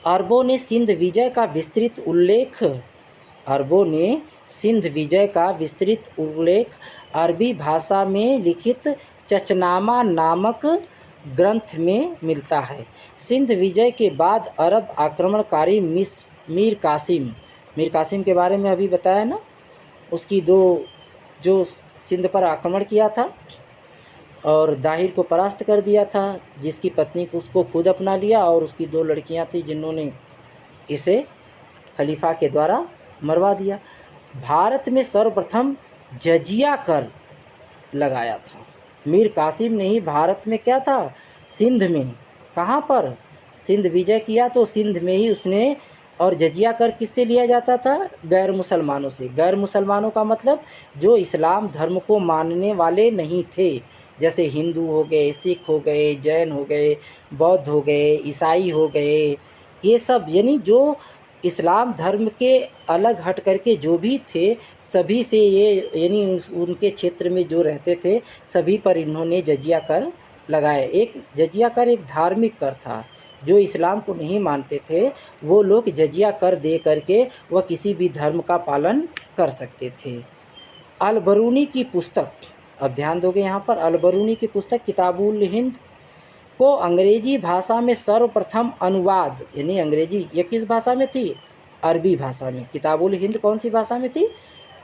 अरबों ने सिंध विजय का विस्तृत उल्लेख अरबों ने सिंध विजय का विस्तृत उल्लेख अरबी भाषा में लिखित चचनामा नामक ग्रंथ में मिलता है। सिंध विजय के बाद अरब आक्रमणकारी मीर कासिम के बारे में अभी बताया ना, उसकी जो सिंध पर आक्रमण किया था और दाहिर को परास्त कर दिया था, जिसकी पत्नी को उसको खुद अपना लिया और उसकी 2 लड़कियां थी जिन्होंने इसे खलीफा के द्वारा मरवा दिया। भारत में सर्वप्रथम जजिया कर लगाया था मीर कासिम ने ही। भारत में क्या था? सिंध में। कहाँ पर? सिंध विजय किया तो सिंध में ही उसने। और जजिया कर किससे लिया जाता था? गैर मुसलमानों से। गैर मुसलमानों का मतलब जो इस्लाम धर्म को मानने वाले नहीं थे, जैसे हिंदू हो गए, सिख हो गए, जैन हो गए, बौद्ध हो गए, ईसाई हो गए, ये सब, यानी जो इस्लाम धर्म के अलग हट करके जो भी थे सभी से ये, यानी उनके क्षेत्र में जो रहते थे सभी पर इन्होंने जजिया कर लगाए। एक जजिया कर एक धार्मिक कर था, जो इस्लाम को नहीं मानते थे वो लोग जजिया कर दे करके वह किसी भी धर्म का पालन कर सकते थे। अल-बरूनी की पुस्तक, अब ध्यान दोगे यहाँ पर, अल-बरूनी की पुस्तक किताबुल हिंद को अंग्रेजी भाषा में सर्वप्रथम अनुवाद, यानी अंग्रेजी, ये किस भाषा में थी? अरबी भाषा में। किताबुल हिंद कौन सी भाषा में थी?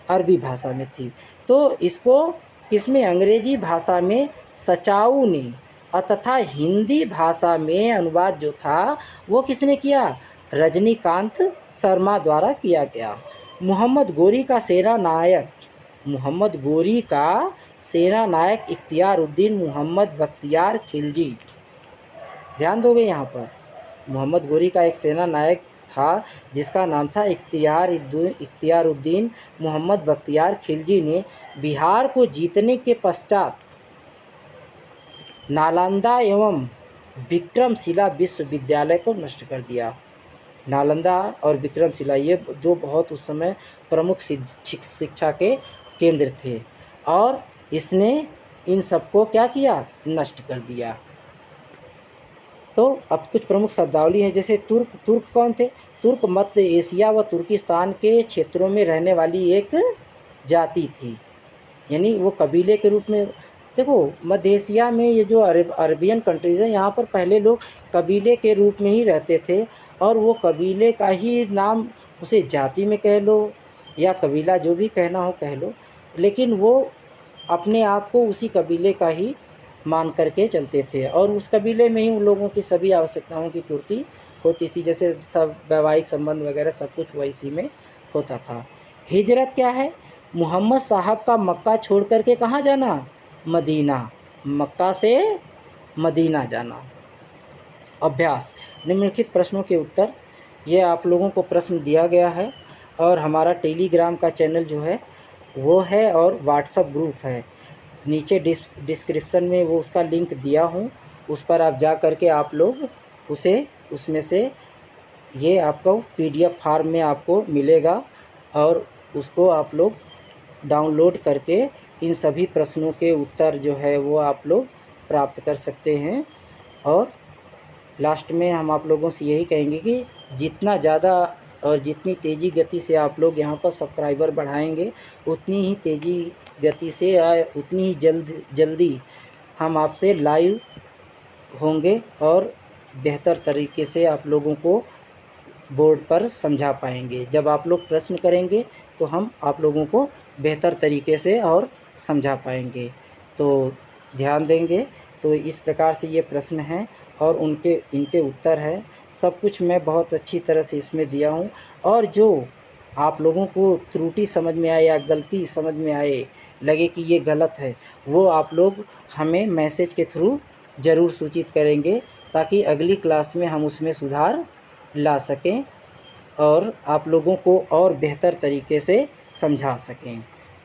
अरबी भाषा में थी। तो इसको किसमें? अंग्रेजी भाषा में सचाऊ ने, तथा हिंदी भाषा में अनुवाद जो था वो किसने किया? रजनीकांत शर्मा द्वारा किया गया। मोहम्मद गोरी का सेना नायक इख्तियारुद्दीन मोहम्मद बख्तियार खिलजी। ध्यान दोगे यहाँ पर, मोहम्मद गोरी का एक सेना नायक था जिसका नाम था इख्तियारुद्दीन मोहम्मद बख्तियार खिलजी ने बिहार को जीतने के पश्चात नालंदा एवं विक्रमशिला विश्वविद्यालय को नष्ट कर दिया। नालंदा और विक्रमशिला ये 2 बहुत उस समय प्रमुख शिक्षा के केंद्र थे और इसने इन सबको क्या किया? नष्ट कर दिया। तो अब कुछ प्रमुख शब्दावली है, जैसे तुर्क कौन थे? तुर्क मध्य एशिया व तुर्किस्तान के क्षेत्रों में रहने वाली एक जाति थी, यानी वो कबीले के रूप में। देखो मध्य एशिया में ये जो अरबियन कंट्रीज़ हैं यहाँ पर पहले लोग कबीले के रूप में ही रहते थे और वो कबीले का ही नाम, उसे जाति में कह लो या कबीला जो भी कहना हो कह लो, लेकिन वो अपने आप को उसी कबीले का ही मान करके चलते थे और उस कबीले में ही उन लोगों की सभी आवश्यकताओं की पूर्ति होती थी, जैसे सब वैवाहिक संबंध वगैरह सब कुछ वैसी में होता था। हिजरत क्या है? मोहम्मद साहब का मक्का छोड़ करके कहाँ जाना? मदीना। मक्का से मदीना जाना। अभ्यास, निम्नलिखित प्रश्नों के उत्तर, ये आप लोगों को प्रश्न दिया गया है और हमारा टेलीग्राम का चैनल जो है वो है और व्हाट्सएप ग्रुप है, नीचे डिस्क्रिप्शन में वो उसका लिंक दिया हूँ, उस पर आप जा कर के आप लोग उसमें से ये आपको PDF फार्म में आपको मिलेगा और उसको आप लोग डाउनलोड करके इन सभी प्रश्नों के उत्तर जो है वो आप लोग प्राप्त कर सकते हैं। और लास्ट में हम आप लोगों से यही कहेंगे कि जितना ज़्यादा और जितनी तेज़ी गति से आप लोग यहाँ पर सब्सक्राइबर बढ़ाएंगे उतनी ही तेज़ी गति से उतनी ही जल्दी हम आपसे लाइव होंगे और बेहतर तरीके से आप लोगों को बोर्ड पर समझा पाएंगे। जब आप लोग प्रश्न करेंगे तो हम आप लोगों को बेहतर तरीके से और समझा पाएंगे, तो ध्यान देंगे। तो इस प्रकार से ये प्रश्न हैं और इनके उत्तर हैं। सब कुछ मैं बहुत अच्छी तरह से इसमें दिया हूँ और जो आप लोगों को त्रुटि समझ में आए या गलती समझ में आए, लगे कि ये गलत है, वो आप लोग हमें मैसेज के थ्रू ज़रूर सूचित करेंगे, ताकि अगली क्लास में हम उसमें सुधार ला सकें और आप लोगों को और बेहतर तरीके से समझा सकें।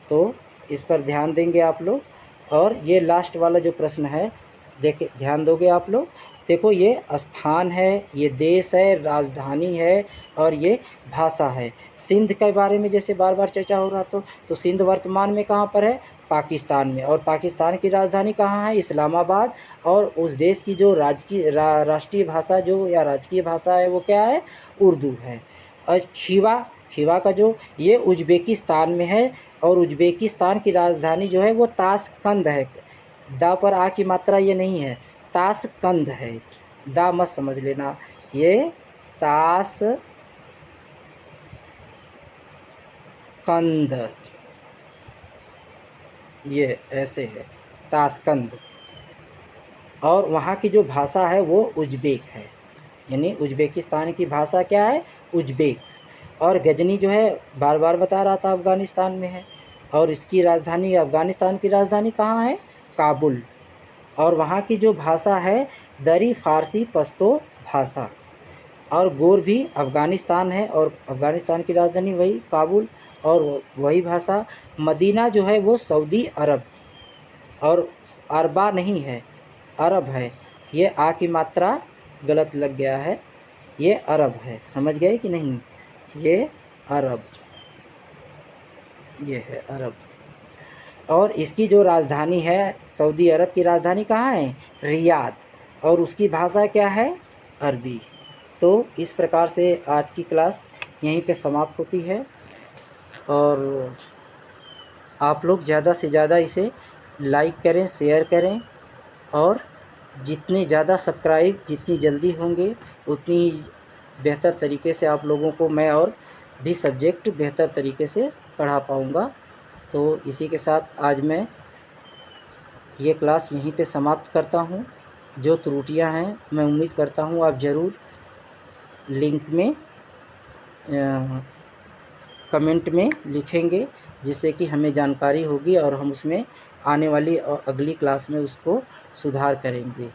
तो इस पर ध्यान देंगे आप लोग। और ये लास्ट वाला जो प्रश्न है, देखे ध्यान दोगे आप लोग। देखो, ये स्थान है, ये देश है, राजधानी है और ये भाषा है। सिंध के बारे में जैसे बार बार चर्चा हो रहा, तो सिंध वर्तमान में कहाँ पर है? पाकिस्तान में। और पाकिस्तान की राजधानी कहाँ है? इस्लामाबाद। और उस देश की जो राष्ट्रीय भाषा जो या राजकीय भाषा है वो क्या है? उर्दू है। और खीवा का जो ये उज़्बेकिस्तान में है और उज़्बेकिस्तान की राजधानी जो है वो ताशकंद है। दा पर आ की मात्रा ये नहीं है, ताशकंद है, दा मत समझ लेना, ये ताशकंद, ये ऐसे है, ताशकंद। और वहाँ की जो भाषा है वो उज़्बेक है, यानी उज़्बेकिस्तान की भाषा क्या है? उज़्बेक। और गजनी जो है बार बार बता रहा था अफ़गानिस्तान में है, और इसकी राजधानी, अफ़गानिस्तान की राजधानी कहाँ है? काबुल। और वहाँ की जो भाषा है दरी फ़ारसी पश्तो भाषा। और गोर भी अफ़गानिस्तान है और अफ़गानिस्तान की राजधानी वही काबुल और वही भाषा। मदीना जो है वो सऊदी अरब, और अरबा नहीं है, अरब है। ये आ की मात्रा गलत लग गया है, ये अरब है, समझ गए कि नहीं? ये अरब, ये है अरब। और इसकी जो राजधानी है, सऊदी अरब की राजधानी कहाँ है? रियाद। और उसकी भाषा क्या है? अरबी। तो इस प्रकार से आज की क्लास यहीं पे समाप्त होती है। और आप लोग ज़्यादा से ज़्यादा इसे लाइक करें, शेयर करें, और जितने ज़्यादा सब्सक्राइब जितनी जल्दी होंगे उतनी बेहतर तरीके से आप लोगों को मैं और भी सब्जेक्ट बेहतर तरीके से पढ़ा पाऊँगा। तो इसी के साथ आज मैं ये क्लास यहीं पे समाप्त करता हूँ। जो त्रुटियां हैं मैं उम्मीद करता हूँ आप ज़रूर लिंक में कमेंट में लिखेंगे, जिससे कि हमें जानकारी होगी और हम उसमें आने वाली अगली क्लास में उसको सुधार करेंगे।